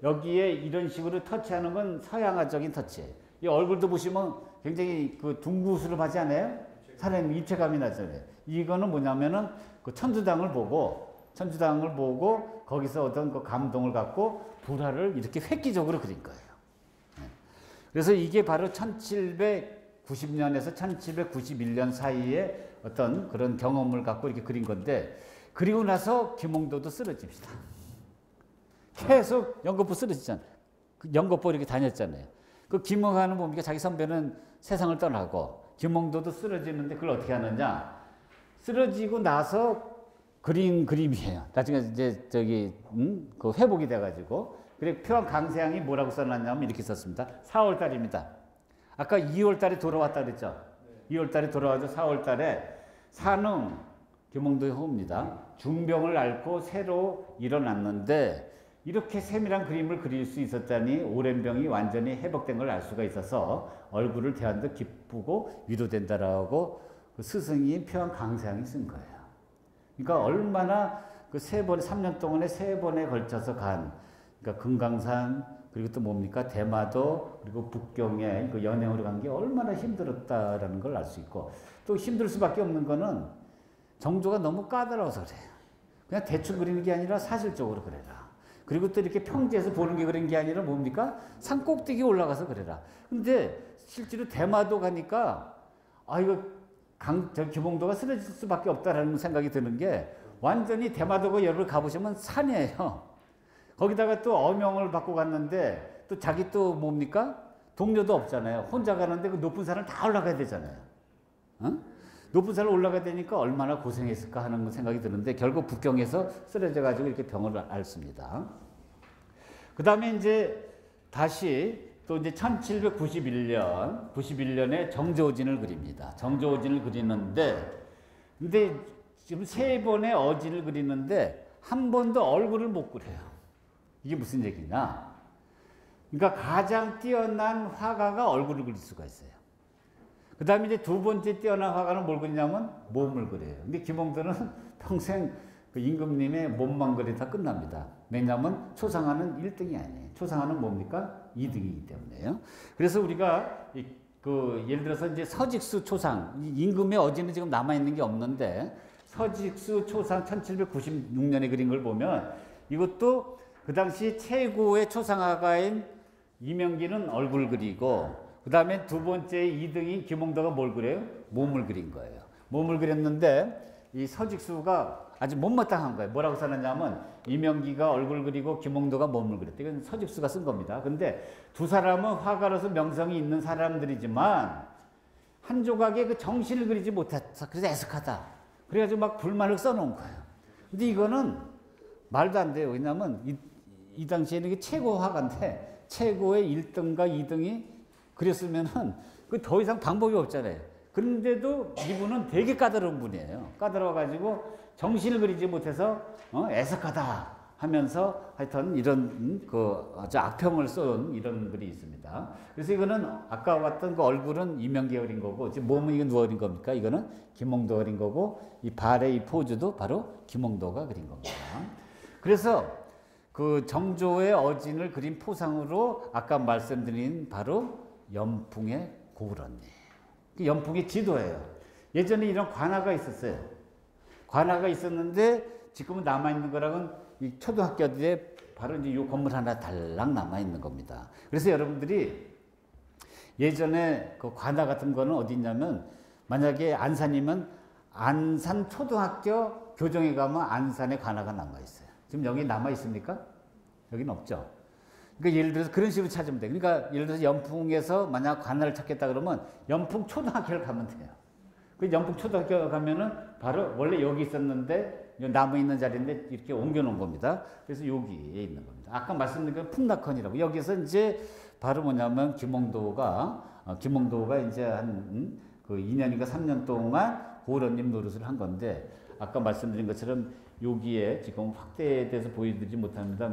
여기에 이런 식으로 터치하는 건 서양화적인 터치예요. 이 얼굴도 보시면 굉장히 그 둥그스름하지 않아요? 사람이 입체감이 나잖아요. 이거는 뭐냐면은 그 천주당을 보고 거기서 어떤 그 감동을 갖고 불화를 이렇게 획기적으로 그린 거예요. 그래서 이게 바로 1790년에서 1791년 사이에 어떤 그런 경험을 갖고 이렇게 그린 건데, 그리고 나서 김홍도도 쓰러집니다. 계속 연거푸 쓰러지잖아요. 연거푸 이렇게 다녔잖아요. 그 김응하는 뭡니까? 자기 선배는 세상을 떠나고 김홍도도 쓰러지는데 그걸 어떻게 하느냐? 쓰러지고 나서 그린 그림이에요. 나중에 이제 그 회복이 돼가지고. 그리고 표한 강세양이 뭐라고 써놨냐면 이렇게 썼습니다. 4월 달입니다. 아까 2월 달에 돌아왔다 그랬죠? 2월 달에 돌아와서 4월 달에 산흥 김홍도의 호입니다. 중병을 앓고 새로 일어났는데 이렇게 세밀한 그림을 그릴 수 있었다니 오랜 병이 완전히 회복된 걸 알 수가 있어서 얼굴을 대한 듯 기쁘고 위로된다라고 그 스승이 표한 강세양이 쓴 거예요. 그러니까 얼마나 그 3년 동안에 3번에 걸쳐서 간, 그러니까 금강산, 그리고 또 뭡니까? 대마도, 그리고 북경에 그 연행으로 간 게 얼마나 힘들었다라는 걸 알 수 있고, 또 힘들 수밖에 없는 거는 정조가 너무 까다로워서 그래요. 그냥 대충 그리는 게 아니라 사실적으로 그래라. 그리고 또 이렇게 평지에서 보는 게 그런 게 아니라 뭡니까? 산 꼭대기에 올라가서 그래라. 근데 실제로 대마도 가니까, 이거 김홍도가 쓰러질 수밖에 없다라는 생각이 드는 게, 완전히 대마도가 여러분 가보시면 산이에요. 거기다가 또 어명을 받고 갔는데, 또 자기 또 뭡니까? 동료도 없잖아요. 혼자 가는데 그 높은 산을 다 올라가야 되잖아요. 높은 산을 올라가야 되니까 얼마나 고생했을까 하는 생각이 드는데, 결국 북경에서 쓰러져가지고 이렇게 병을 앓습니다. 그 다음에 이제 다시 또 이제 1791년에 정조진을 그립니다. 정조진을 그리는데, 근데 지금 3번의 어진을 그리는데 한 번도 얼굴을 못 그려요. 이게 무슨 얘기냐? 그러니까 가장 뛰어난 화가가 얼굴을 그릴 수가 있어요. 그 다음에 이제 2번째 뛰어난 화가는 뭘 그리냐면 몸을 그려요. 근데 김홍도는 평생 그 임금님의 몸만 그리다 끝납니다. 왜냐하면 초상화는 1등이 아니에요. 초상화는 뭡니까? 2등이기 때문에요. 그래서 우리가 예를 들어서 이제 서직수 초상, 임금의 어지는 지금 남아있는 게 없는데, 서직수 초상 1796년에 그린 걸 보면 이것도 그 당시 최고의 초상화가인 이명기는 얼굴 그리고, 그 다음에 2번째 2등인 김홍도가 뭘 그려요? 몸을 그린 거예요. 몸을 그렸는데 이 서직수가 아주 못마땅한 거예요. 뭐라고 써놨냐면 이명기가 얼굴 그리고 김홍도가 몸을 그렸대. 이건 서직수가 쓴 겁니다. 근데 두 사람은 화가로서 명성이 있는 사람들이지만 한 조각의 그 정신을 그리지 못했어. 그래서 애석하다. 그래가지고 막 불만을 써놓은 거예요. 근데 이거는 말도 안 돼요. 왜냐면 이 당시에는 이게 최고 화가인데 최고의 1등과 2등이 그랬으면은 그 더 이상 방법이 없잖아요. 그런데도 이분은 되게 까다로운 분이에요. 까다로워가지고 정신을 그리지 못해서 애석하다 하면서 하여튼 이런 그 아주 악평을 쏜 이런 글이 있습니다. 그래서 이거는 아까 봤던 그 얼굴은 이명기 그린 거고 지금 몸은 이거 누가 그린 겁니까? 이거는 김홍도가 그린 거고 이 발의 이 포즈도 바로 김홍도가 그린 겁니다. 그래서 그 정조의 어진을 그린 포상으로 아까 말씀드린 바로 연풍의 고을언니. 그 연풍의 지도예요. 예전에 이런 관아가 있었어요. 관아가 있었는데 지금은 남아있는 거랑은 이 초등학교들에 바로 이제 이 건물 하나 달랑 남아있는 겁니다. 그래서 여러분들이 예전에 그 관아 같은 거는 어디 있냐면 만약에 안산이면 안산 초등학교 교정에 가면 안산에 관아가 남아있어요. 지금 여기 남아있습니까? 여기는 없죠. 그러니까 예를 들어서 그런 식으로 찾으면 돼요. 그러니까 예를 들어서 연풍에서 만약 관아를 찾겠다 그러면 연풍 초등학교를 가면 돼요. 그 연풍 초등학교 가면은 바로 원래 여기 있었는데 나무 있는 자리인데 이렇게 옮겨놓은 겁니다. 그래서 여기에 있는 겁니다. 아까 말씀드린 건 풍락헌이라고. 여기서 이제 바로 뭐냐면 김홍도가 이제 한 그 2년인가 3년 동안 고을언님 노릇을 한 건데 아까 말씀드린 것처럼 여기에 지금 확대돼서 보여드리지 못합니다.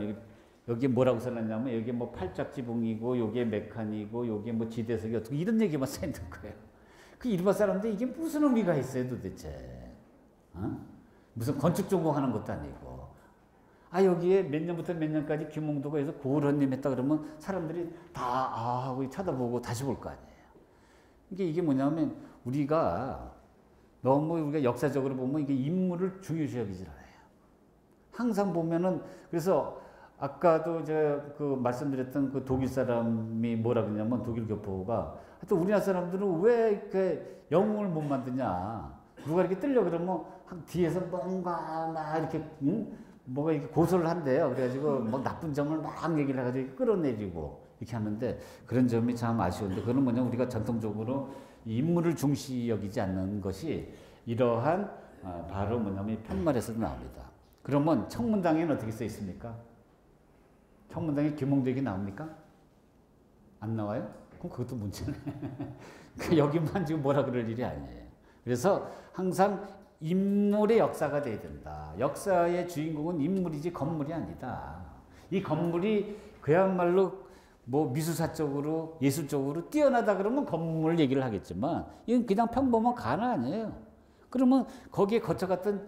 여기 뭐라고 써놨냐면 여기 뭐 팔짝지붕이고 여기에 메칸이고 여기에 뭐 지대석이 어떻게 이런 얘기만 써 있는 거예요. 그 일반 사람들 이게 무슨 의미가 있어요 도대체? 무슨 건축 전공하는 것도 아니고. 여기에 몇 년부터 몇 년까지 김홍도가 해서 고을언님 했다 그러면 사람들이 다 하고 쳐다보고 다시 볼 거 아니에요. 이게 뭐냐면 우리가 너무 우리가 역사적으로 보면 이게 인물을 중요시 여기질 않아요. 항상 보면은 그래서 아까도 제가 그 말씀드렸던 그 독일 사람이 뭐라 그러냐면 독일 교포가 하여튼 우리나라 사람들은 왜 이렇게 영웅을 못 만드냐. 누가 이렇게 뜨려 그러면 뒤에서 뭔가 막 이렇게 뭐가 이렇게 고소를 한대요. 그래가지고 뭐 나쁜 점을 막 얘기를 해가지고 끌어내리고 이렇게 하는데 그런 점이 참 아쉬운데 그건 뭐냐 우리가 전통적으로 인물을 중시 여기지 않는 것이 이러한 바로 뭐냐면 편말에서도 나옵니다. 그러면 청문당에는 어떻게 써 있습니까? 청문당에 김홍도 얘기 나옵니까? 안 나와요? 그럼 그것도 문제네. 여기만 지금 뭐라 그럴 일이 아니에요. 그래서 항상 인물의 역사가 돼야 된다. 역사의 주인공은 인물이지 건물이 아니다. 이 건물이 그야말로 뭐 미술사적으로 예술적으로 뛰어나다 그러면 건물 얘기를 하겠지만 이건 그냥 평범한 관아 아니에요. 그러면 거기에 거쳐갔던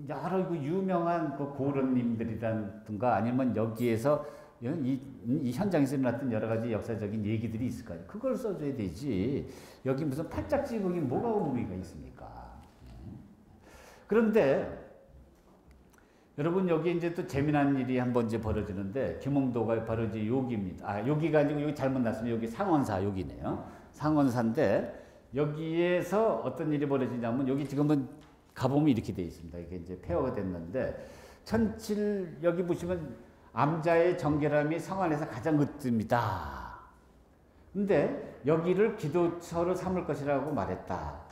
여러 유명한 그 고을언님들이라든가 아니면 여기에서 이 현장에서 일어났던 여러 가지 역사적인 얘기들이 있을 거예요. 그걸 써줘야 되지. 여기 무슨 팔짝지붕이 뭐가 의미가 있습니까? 그런데 여러분 여기 이제 또 재미난 일이 한번 이제 벌어지는데 김홍도가 바로 이제 여기입니다. 여기가 아니고 여기 잘못 났으면 여기 상원사 여기네요. 상원사인데 여기에서 어떤 일이 벌어지냐면 여기 지금은 가보면 이렇게 돼 있습니다. 이게 이제 폐허가 됐는데 여기 보시면 암자의 정결함이 성안에서 가장 으뜸이다. 근데 여기를 기도처를 삼을 것이라고 말했다.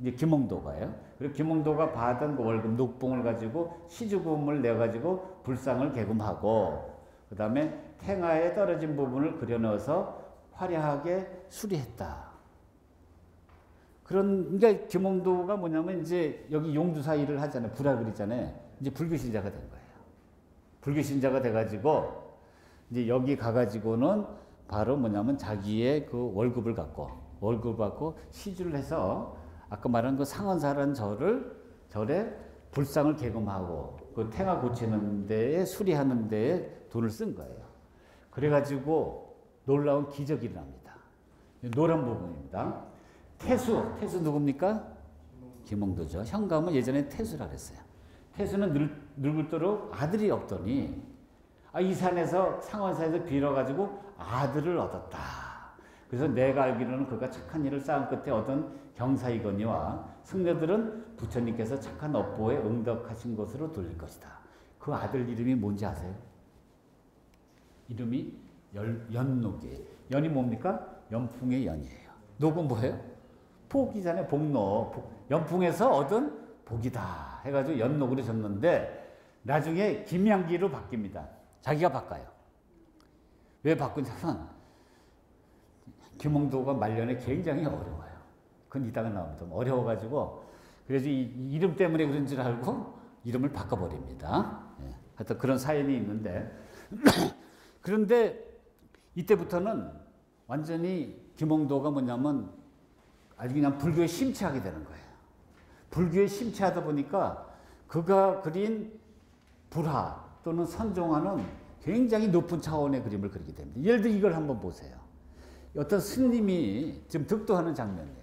이제 김홍도가요. 그리고 김홍도가 받은 그 월급 녹봉을 가지고 시주금을 내 가지고 불상을 개금하고 그 다음에 탱화에 떨어진 부분을 그려넣어서 화려하게 수리했다. 그러니까 김홍도가 뭐냐면 이제 여기 용두사 일을 하잖아요. 불화 그리잖아요. 이제 불교 신자가 된 거예요. 불교 신자가 돼가지고 이제 여기 가가지고는 바로 뭐냐면 자기의 그 월급을 받고 시주를 해서 아까 말한 그 상원사라는 절에 불상을 개금하고 그 탱화 고치는 데에 수리하는 데에 돈을 쓴 거예요. 그래가지고 놀라운 기적이 일어납니다. 노란 부분입니다. 태수 누굽니까? 김홍도죠. 현감은 예전에 태수라 그랬어요. 태수는 늙을도록 아들이 없더니 이 산에서 상원사에서 빌어가지고 아들을 얻었다. 그래서 내가 알기로는 그가 착한 일을 쌓은 끝에 얻은 경사이거니와 승려들은 부처님께서 착한 업보에 응덕하신 것으로 돌릴 것이다. 그 아들 이름이 뭔지 아세요? 이름이 연녹이에요. 연이 뭡니까? 연풍의 연이에요. 녹은 뭐예요? 복이잖아요. 복록. 연풍에서 얻은 복이다 해가지고 연녹으로 졌는데 나중에 김양기로 바뀝니다. 자기가 바꿔요. 왜 바꾸냐면 김홍도가 말년에 굉장히 어려워요. 그건 이따가 나옵니다. 어려워가지고 그래서 이 이름 때문에 그런 줄 알고 이름을 바꿔버립니다. 하여튼 그런 사연이 있는데 그런데 이때부터는 완전히 김홍도가 뭐냐면 아주 그냥 불교에 심취하게 되는 거예요. 불교에 심취하다 보니까 그가 그린 불화 또는 선종하는 굉장히 높은 차원의 그림을 그리게 됩니다. 예를 들어 이걸 한번 보세요. 어떤 스님이 지금 득도하는 장면이에요.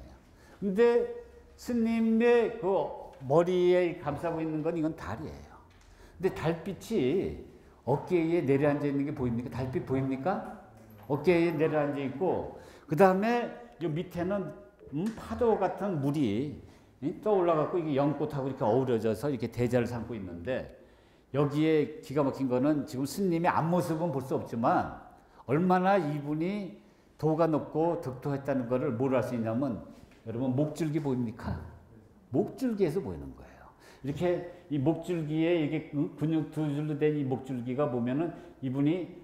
근데 스님의 그 머리에 감싸고 있는 건 이건 달이에요. 근데 달빛이 어깨에 내려앉아 있는 게 보입니까? 달빛 보입니까? 어깨에 내려앉아 있고 그 다음에 이 밑에는 파도 같은 물이 떠올라갖고 이게 연꽃하고 이렇게 어우러져서 이렇게 대자를 삼고 있는데 여기에 기가 막힌 거는 지금 스님의 앞모습은 볼 수 없지만 얼마나 이분이 도가 높고 득도했다는 것을 뭘 알 수 있냐면 여러분 목줄기 보입니까? 목줄기에서 보이는 거예요. 이렇게 이 목줄기에 이게 근육 두 줄로 된 이 목줄기가 보면은 이분이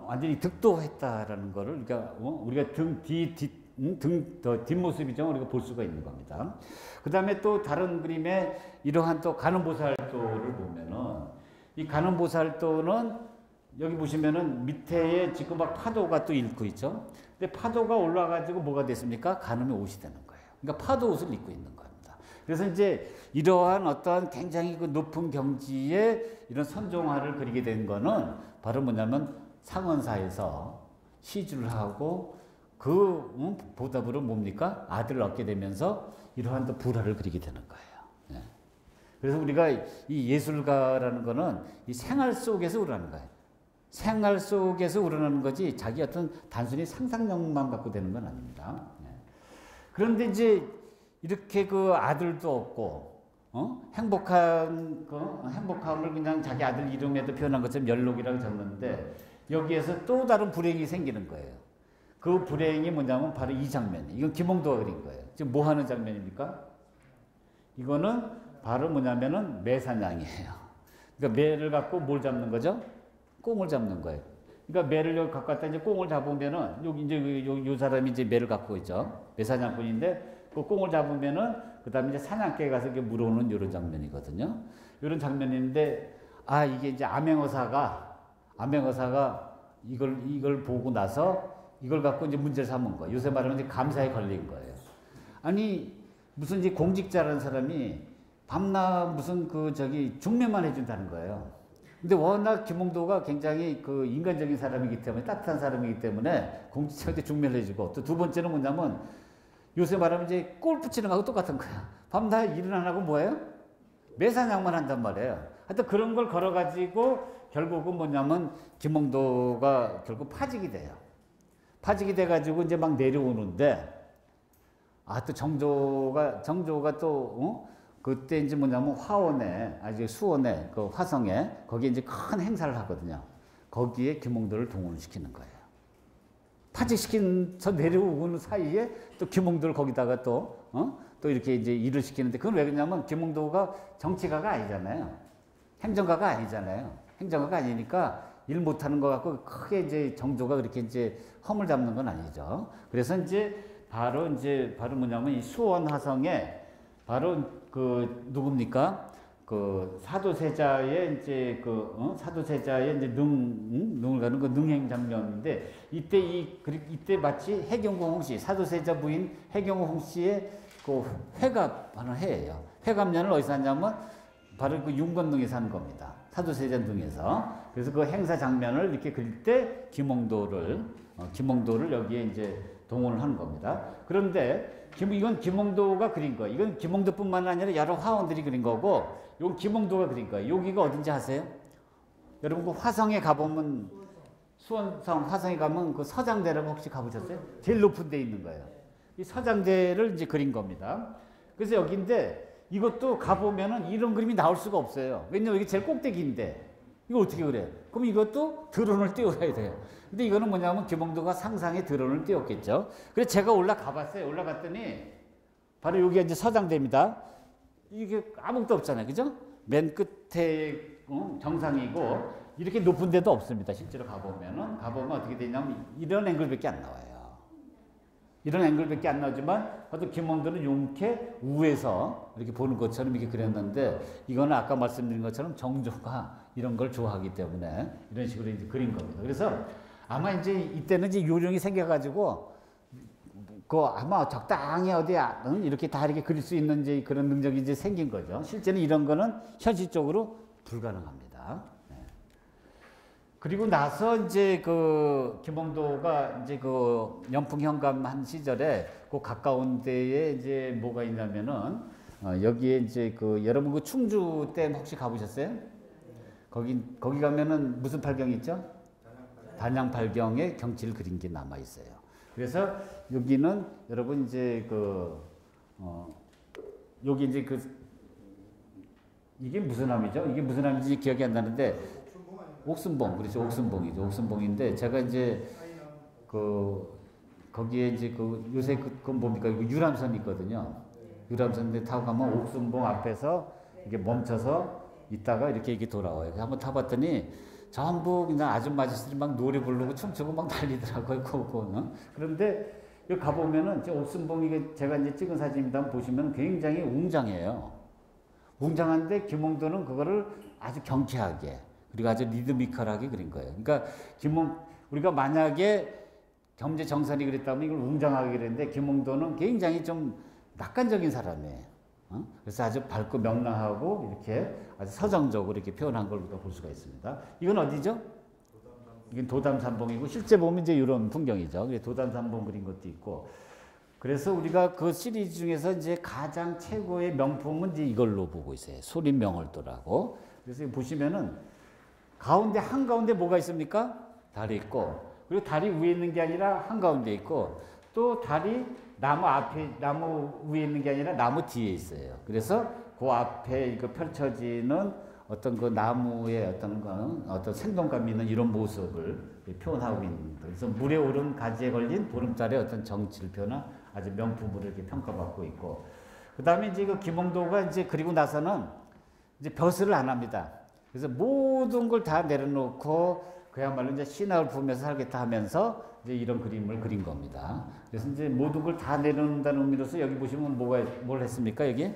완전히 득도했다라는 거를 그러니까 우리가 뒷모습이죠. 우리가 볼 수가 있는 겁니다. 그 다음에 또 다른 그림에 이러한 또 간음보살도를 보면은 이 간음보살도는 여기 보시면은 밑에 지금 막 파도가 또 일고 있죠. 근데 파도가 올라가지고 뭐가 됐습니까? 간음의 옷이 되는 거예요. 그러니까 파도 옷을 입고 있는 겁니다. 그래서 이제 이러한 어떠한 굉장히 그 높은 경지에 이런 선종화를 그리게 된 거는 바로 뭐냐면 상원사에서 시주를 하고 그 보답으로 뭡니까? 아들을 얻게 되면서 이러한 또 불화를 그리게 되는 거예요. 예. 그래서 우리가 이 예술가라는 거는 이 생활 속에서 우러나는 거예요. 생활 속에서 우러나는 거지 자기 어떤 단순히 상상력만 갖고 되는 건 아닙니다. 예. 그런데 이제 이렇게 그 아들도 없고 행복함을 그냥 자기 아들 이름에도 표현한 것처럼 연록이라고 적는데 여기에서 또 다른 불행이 생기는 거예요. 그 불행이 뭐냐면 바로 이 장면. 이건 김홍도가 그린 거예요. 지금 뭐 하는 장면입니까? 이거는 바로 뭐냐면은 매사냥이에요. 그러니까 매를 갖고 뭘 잡는 거죠? 꽁을 잡는 거예요. 그러니까 매를 여기 갖고 왔다 이제 꽁을 잡으면은 여기 이제 요 사람이 이제 매를 갖고 있죠. 매사냥꾼인데 그 꽁을 잡으면은 그다음에 이제 사냥개에 가서 이렇게 물어오는 이런 장면이거든요. 이런 장면인데 이게 이제 암행어사가 이걸 보고 나서 이걸 갖고 이제 문제를 삼은 거예요. 요새 말하면 이제 감사에 걸린 거예요. 아니, 무슨 이제 공직자라는 사람이 밤낮 무슨 중매만 해준다는 거예요. 근데 워낙 김홍도가 굉장히 그 인간적인 사람이기 때문에, 따뜻한 사람이기 때문에 공직자한테 중매를 해주고, 또 두 번째는 뭐냐면 요새 말하면 이제 골프 치는 거하고 똑같은 거야. 밤낮 일은 안 하고 뭐예요? 매사냥만 한단 말이에요. 하여튼 그런 걸 걸어가지고 결국은 뭐냐면 김홍도가 결국 파직이 돼요. 파직이 돼가지고 이제 막 내려오는데, 또 정조가 또, 그때 이제 뭐냐면 화원에, 수원에, 그 화성에, 거기에 이제 큰 행사를 하거든요. 거기에 김홍도를 동원을 시키는 거예요. 파직시킨, 저 내려오는 사이에 또 김홍도를 거기다가 또 이렇게 이제 일을 시키는데, 그건 왜 그러냐면 김홍도가 정치가가 아니잖아요. 행정가가 아니잖아요. 행정가가 아니니까 일 못하는 거 갖고 크게 이제 정조가 그렇게 이제 험을 잡는 건 아니죠. 그래서 이제 바로 뭐냐면 이 수원 화성에 바로 그 누굽니까? 그 사도세자의 이제 사도세자의 이제 능을 가는 그 능행 장면인데 이때 마치 해경궁 홍씨 사도세자 부인 해경궁 홍씨의 그 회갑하는 해예요. 회갑년을 어디서 하냐면 바로 그 윤건능에서 하는 겁니다. 사도세자 능에서. 그래서 그 행사 장면을 이렇게 그릴 때 김홍도를 여기에 이제 동원을 하는 겁니다. 그런데 이건 김홍도가 그린 거예요. 이건 김홍도뿐만 아니라 여러 화원들이 그린 거고, 이건 김홍도가 그린 거예요. 여기가 어딘지 아세요? 여러분 그 화성에 가보면 수원성 화성에 가면 그 서장대라고 혹시 가보셨어요? 제일 높은 데 있는 거예요. 이 서장대를 이제 그린 겁니다. 그래서 여기인데 이것도 가보면은 이런 그림이 나올 수가 없어요. 왜냐면 이게 제일 꼭대기인데 이거 어떻게 그래? 그럼 이것도 드론을 띄워야 돼요. 근데 이거는 뭐냐면 김홍도가 상상에 드론을 띄웠겠죠. 그래서 제가 올라가 봤어요. 올라갔더니 바로 여기가 이제 서장대입니다. 이게 아무것도 없잖아요. 그죠? 맨 끝에 정상이고 이렇게 높은 데도 없습니다. 실제로 가보면 어떻게 되냐면 이런 앵글밖에 안 나와요. 이런 앵글밖에 안 나오지만 또 김홍도는 이렇게 우에서 이렇게 보는 것처럼 이렇게 그렸는데, 이거는 아까 말씀드린 것처럼 정조가 이런 걸 좋아하기 때문에 이런 식으로 이제 그린 겁니다. 그래서 아마 이제 이때는 이제 요령이 생겨가지고 그 아마 적당히 어디야 이렇게 다 이렇게 그릴 수 있는 이제 그런 능력이 이제 생긴 거죠. 실제는 이런 거는 현실적으로 불가능합니다. 네. 그리고 나서 이제 그 김홍도가 이제 그 연풍 현감한 시절에 그 가까운 데에 이제 뭐가 있냐면은 여기에 이제 그 여러분 그 충주댐 혹시 가보셨어요? 거기 가면은 무슨 팔경이 있죠? 단양팔경의 경치를 그린 게 남아 있어요. 그래서 여기는 여러분 이제 여기 이제 이게 무슨 함이죠? 이게 무슨 함인지 기억이 안 나는데 옥순봉, 그렇죠? 옥순봉이죠. 옥순봉인데 제가 이제 거기에 이제 요새 그건 뭡니까? 유람선 있거든요. 유람선에 타고 가면 옥순봉 앞에서 이게 멈춰서 있다가 이렇게 돌아와요. 한번 타봤더니 전부 그냥 아줌마 아저씨들이 막 노래 부르고 춤추고 막 난리더라고요. 그런데 여기 가보면은 옥순봉이 제가 이제 찍은 사진입니다. 보시면 굉장히 웅장해요. 웅장한데 김홍도는 그거를 아주 경쾌하게 그리고 아주 리드미컬하게 그린 거예요. 그러니까 우리가 만약에 경제 정선이 그랬다면 이걸 웅장하게 그랬는데 김홍도는 굉장히 좀 낙관적인 사람이에요. 그래서 아주 밝고 명랑하고 이렇게 아주 서정적으로 이렇게 표현한 걸 우리가 볼 수가 있습니다. 이건 어디죠? 이건 도담산봉이고 실제 보면 이제 이런 풍경이죠. 도담산봉 그린 것도 있고. 그래서 우리가 그 시리즈 중에서 이제 가장 최고의 명품은 이제 이걸로 보고 있어요. 소림명월도라고. 그래서 보시면은 가운데 한가운데 뭐가 있습니까? 달이 있고 그리고 달이 위에 있는 게 아니라 한가운데 있고 또 달이 나무 위에 있는 게 아니라 나무 뒤에 있어요. 그래서 그 앞에 이거 펼쳐지는 어떤 그 나무의 어떤 생동감 있는 이런 모습을 표현하고 있는. 그래서 물에 오른 가지에 걸린 보름달의 어떤 정치를 표현한 아주 명품으로 이렇게 평가받고 있고. 그 다음에 이제 그 김홍도가 이제 그리고 나서는 이제 벼슬을 안 합니다. 그래서 모든 걸 다 내려놓고 그야말로 이제 신학을 품에서 살겠다 하면서 이제 이런 그림을 그린 겁니다. 그래서 이제 모든 걸 다 내려놓는다는 의미로서 여기 보시면 뭘 했습니까? 여기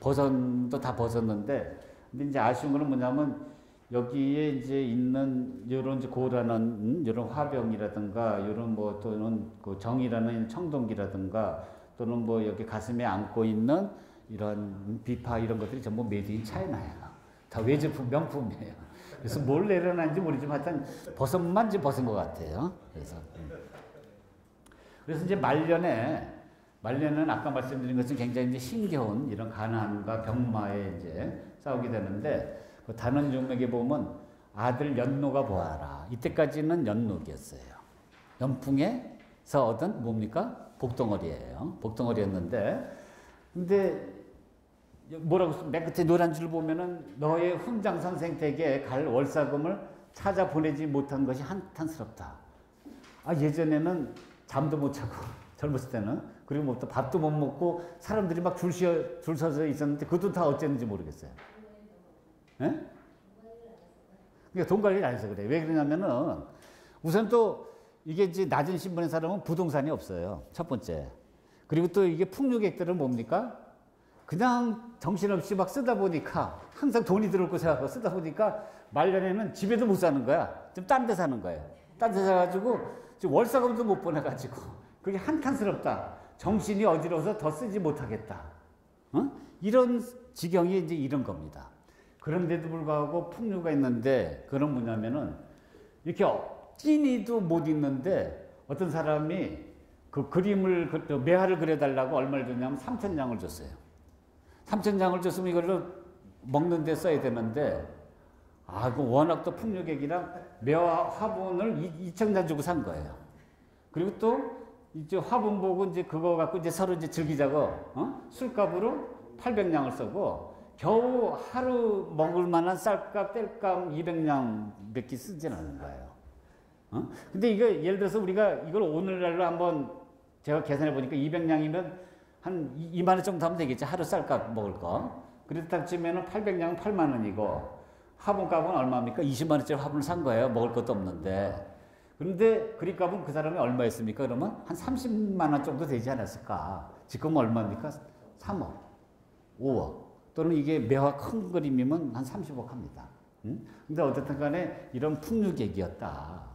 버선도 다 벗었는데, 근데 이제 아쉬운 거는 뭐냐면 여기에 이제 있는 이런 이제 고라는 이런 화병이라든가 이런 뭐 또는 그 정이라는 청동기라든가 또는 뭐 여기 가슴에 안고 있는 이런 비파 이런 것들이 전부 메이드 인 차이나예요. 다 외제품 명품이에요. 그래서 뭘 내려놨는지 모르지만 하여튼 벗은 것 같아요. 그래서 이제 말년은 아까 말씀드린 것은 굉장히 이제 힘겨운 이런 가난과 병마에 이제 싸우게 되는데 그 단원중맥에 보면 아들 연노가 보아라. 이때까지는 연노기였어요. 연풍에서 얻은 뭡니까? 복덩어리예요. 복덩어리였는데 근데 뭐라고 맨 끝에 노란 줄 보면은 너의 훈장 선생 댁에 갈 월사금을 찾아 보내지 못한 것이 한탄스럽다. 예전에는 잠도 못 자고 젊었을 때는 그리고 뭐 또 밥도 못 먹고 사람들이 막 줄 서서 있었는데 그 돈 다 어쨌는지 모르겠어요. 예? 그러니까 돈 관리를 안 해서 그래. 왜 그러냐면은 우선 또 이게 이제 낮은 신분의 사람은 부동산이 없어요. 첫 번째. 그리고 또 이게 풍류객들은 뭡니까? 그냥 정신없이 막 쓰다 보니까 항상 돈이 들어올 거 생각하고 쓰다 보니까 말년에는 집에도 못 사는 거야. 좀 딴 데 사는 거예요. 딴 데 사가지고 지금 월사금도 못 보내가지고 그게 한탄스럽다. 정신이 어지러워서 더 쓰지 못하겠다. 이런 지경이 이제 이런 겁니다. 그런데도 불구하고 풍류가 있는데 그런 뭐냐면은 이렇게 찐이도 못 있는데 어떤 사람이 그 그림을 매화를 그려달라고 얼마를 줬냐면 3,000장을 줬어요. 3,000장을 줬으면 이걸로 먹는 데 써야 되는데 그 워낙 또 풍류객이랑 매화 화분을 2,000장 주고 산 거예요. 그리고 또 이제 화분 보고 이제 그거 갖고 이제 서로 이제 즐기자고 술값으로 800냥을 쓰고 겨우 하루 먹을 만한 쌀값, 뗄값 200냥 몇 개 쓰진 않는 거예요. 근데 이거 예를 들어서 우리가 이걸 오늘날로 한번 제가 계산해 보니까 200냥이면 한 2만 원 정도 하면 되겠지. 하루 쌀값 먹을 거. 그래도 딱 치면은 800냥은 8만 원이고 화분값은 얼마입니까? 20만 원짜리 화분을 산 거예요. 먹을 것도 없는데. 그런데 그립값은 그 사람이 얼마였습니까? 그러면 한 30만 원 정도 되지 않았을까? 지금 얼마입니까? 3억, 5억. 또는 이게 매화 큰 그림이면 한 30억 합니다. 근데 어쨌든 간에 이런 풍류객이었다.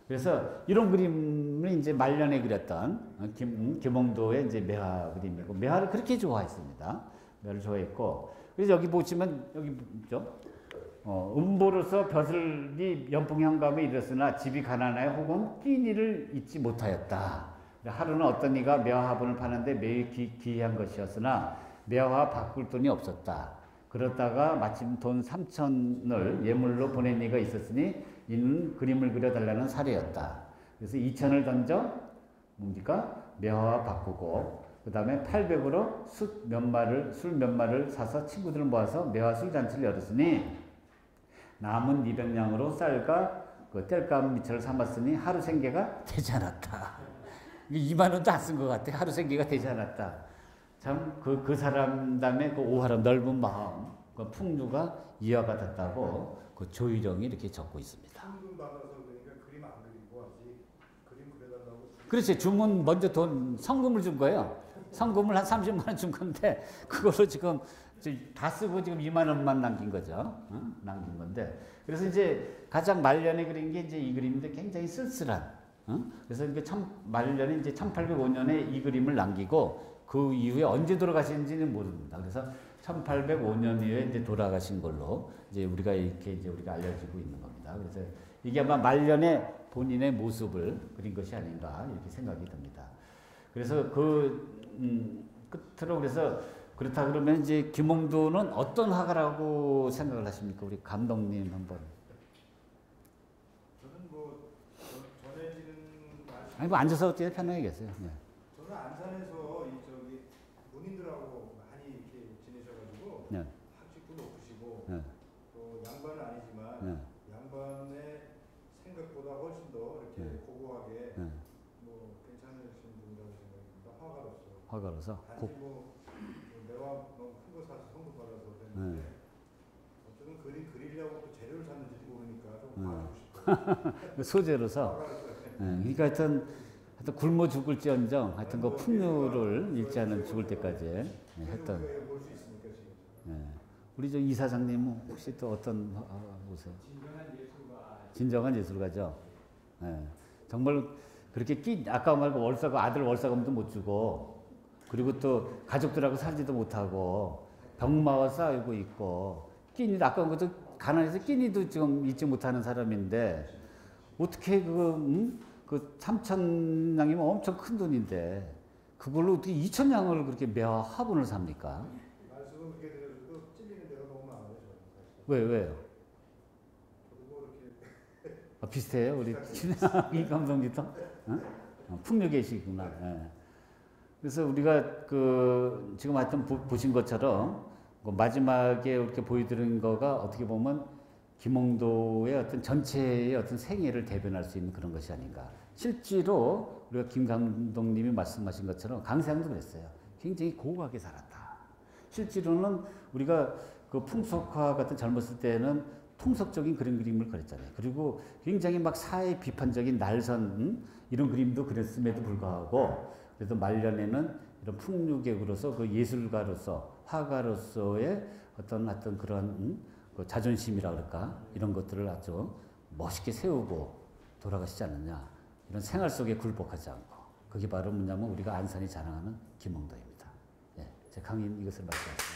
그래서 이런 그림을 이제 말년에 그렸던 김홍도의 이제 매화 그림이고, 매화를 그렇게 좋아했습니다. 매화를 좋아했고, 그래서 여기 보시면, 여기 있죠? 음보로서 벼슬이 연풍현감에 이르렀으나 집이 가난하여 혹은 끼니를 잊지 못하였다. 하루는 어떤 이가 매화 화분을 파는데 매우 기이한 것이었으나 매화 바꿀 돈이 없었다. 그러다가 마침 돈 3,000을 예물로 보낸 이가 있었으니 이는 그림을 그려달라는 사례였다. 그래서 2,000을 던져 뭡니까? 매화와 바꾸고, 그 다음에 800으로 술 몇 마를 사서 친구들을 모아서 매화 술잔치를 열었으니 남은 200냥으로 쌀과 그 땔감 미철을 삼았으니 하루 생계가 되지 않았다. 2만 원도 안 쓴 것 같아. 하루 생계가 되지 않았다. 참 그 사람담의 그 오하람 넓은 마음, 그 풍류가 이화가 됐다고 그 조희령이 이렇게 적고 있습니다. 현금 받아서 그러니까 그림 안 그리고 아직 그림 그려달라고. 그렇지. 주문 먼저 돈 성금을 준 거예요. 성금을 한 30만 원 준 건데 그걸로 지금 다 쓰고 지금 2만 원만 남긴 거죠. 남긴 건데. 그래서 이제 가장 말년에 그린 게 이제 이 그림인데 굉장히 쓸쓸한. 그래서 이게 말년에 이제 1805년에 이 그림을 남기고 그 이후에 언제 돌아가신지는 모릅니다. 그래서 1805년 이후에 이제 돌아가신 걸로 이제 우리가 이렇게 이제 우리가 알려지고 있는 겁니다. 그래서 이게 아마 말년에 본인의 모습을 그린 것이 아닌가 이렇게 생각이 듭니다. 그래서 끝으로 그래서 그렇다 그러면 이제 김홍도는 어떤 화가라고 생각을 하십니까? 우리 감독님 한번. 저는 뭐 전해지는 아니 뭐 앉아서 어떻게 편하게 계세요. 네. 저는 안산에서 이 저기 문인들하고 많이 이렇게 지내셔가지고 네. 학식도 높으시고 네. 또 양반은 아니지만 네. 양반의 생각보다 훨씬 더 이렇게 네. 고고하게 네. 뭐 괜찮으신 분이라고 생각합니다. 화가로서. 화가로서. 단지 뭐 내가 너무 큰 거 사서 성금 받아서 그랬는데 어쩌면 그림 그리려고 또 재료를 샀는지도 모르니까 좀 봐주고 싶어요. 소재로서. 그러니까 하여튼 굶어 죽을지언정 하여튼 그 풍류를 잃지 않은 죽을 때까지 했던. 볼수 있으니까 지금. 우리 저 이사장님은 혹시 또 어떤 보세요? 진정한 예술가죠. 정말 그렇게 아까 말고 아들 월사금도 못 주고, 그리고 또 가족들하고 살지도 못하고 병마와 싸우고 있고, 끼니도 아까 것도 가난해서 끼니도 지금 잊지 못하는 사람인데 어떻게 그 3,000냥이면 엄청 큰 돈인데 그걸로 어떻게 2,000냥을 그렇게 매화 화분을 삽니까? 말씀을 그렇게 드려도 찔리는 데가 너무 많아요. 왜요? 저도 뭐 이렇게 비슷해요 우리 이 감독님도? 풍류계시구나. 그래서 우리가 지금 하여튼 보신 것처럼 마지막에 이렇게 보여드린 거가 어떻게 보면 김홍도의 어떤 전체의 어떤 생애를 대변할 수 있는 그런 것이 아닌가. 실제로 우리가 김 감독님이 말씀하신 것처럼 강세양도 그랬어요. 굉장히 고고하게 살았다. 실제로는 우리가 그 풍속화 같은 젊었을 때는 통속적인 그런 그림을 그렸잖아요. 그리고 굉장히 막 사회 비판적인 날선 이런 그림도 그렸음에도 불구하고 그래도 말년에는 이런 풍류객으로서 그 예술가로서 화가로서의 어떤 그런 그 자존심이라 그럴까 이런 것들을 아주 멋있게 세우고 돌아가시지 않느냐. 이런 생활 속에 굴복하지 않고 그게 바로 뭐냐면 우리가 안산이 자랑하는 김홍도입니다. 제 강의는 이것을 말씀하십니다.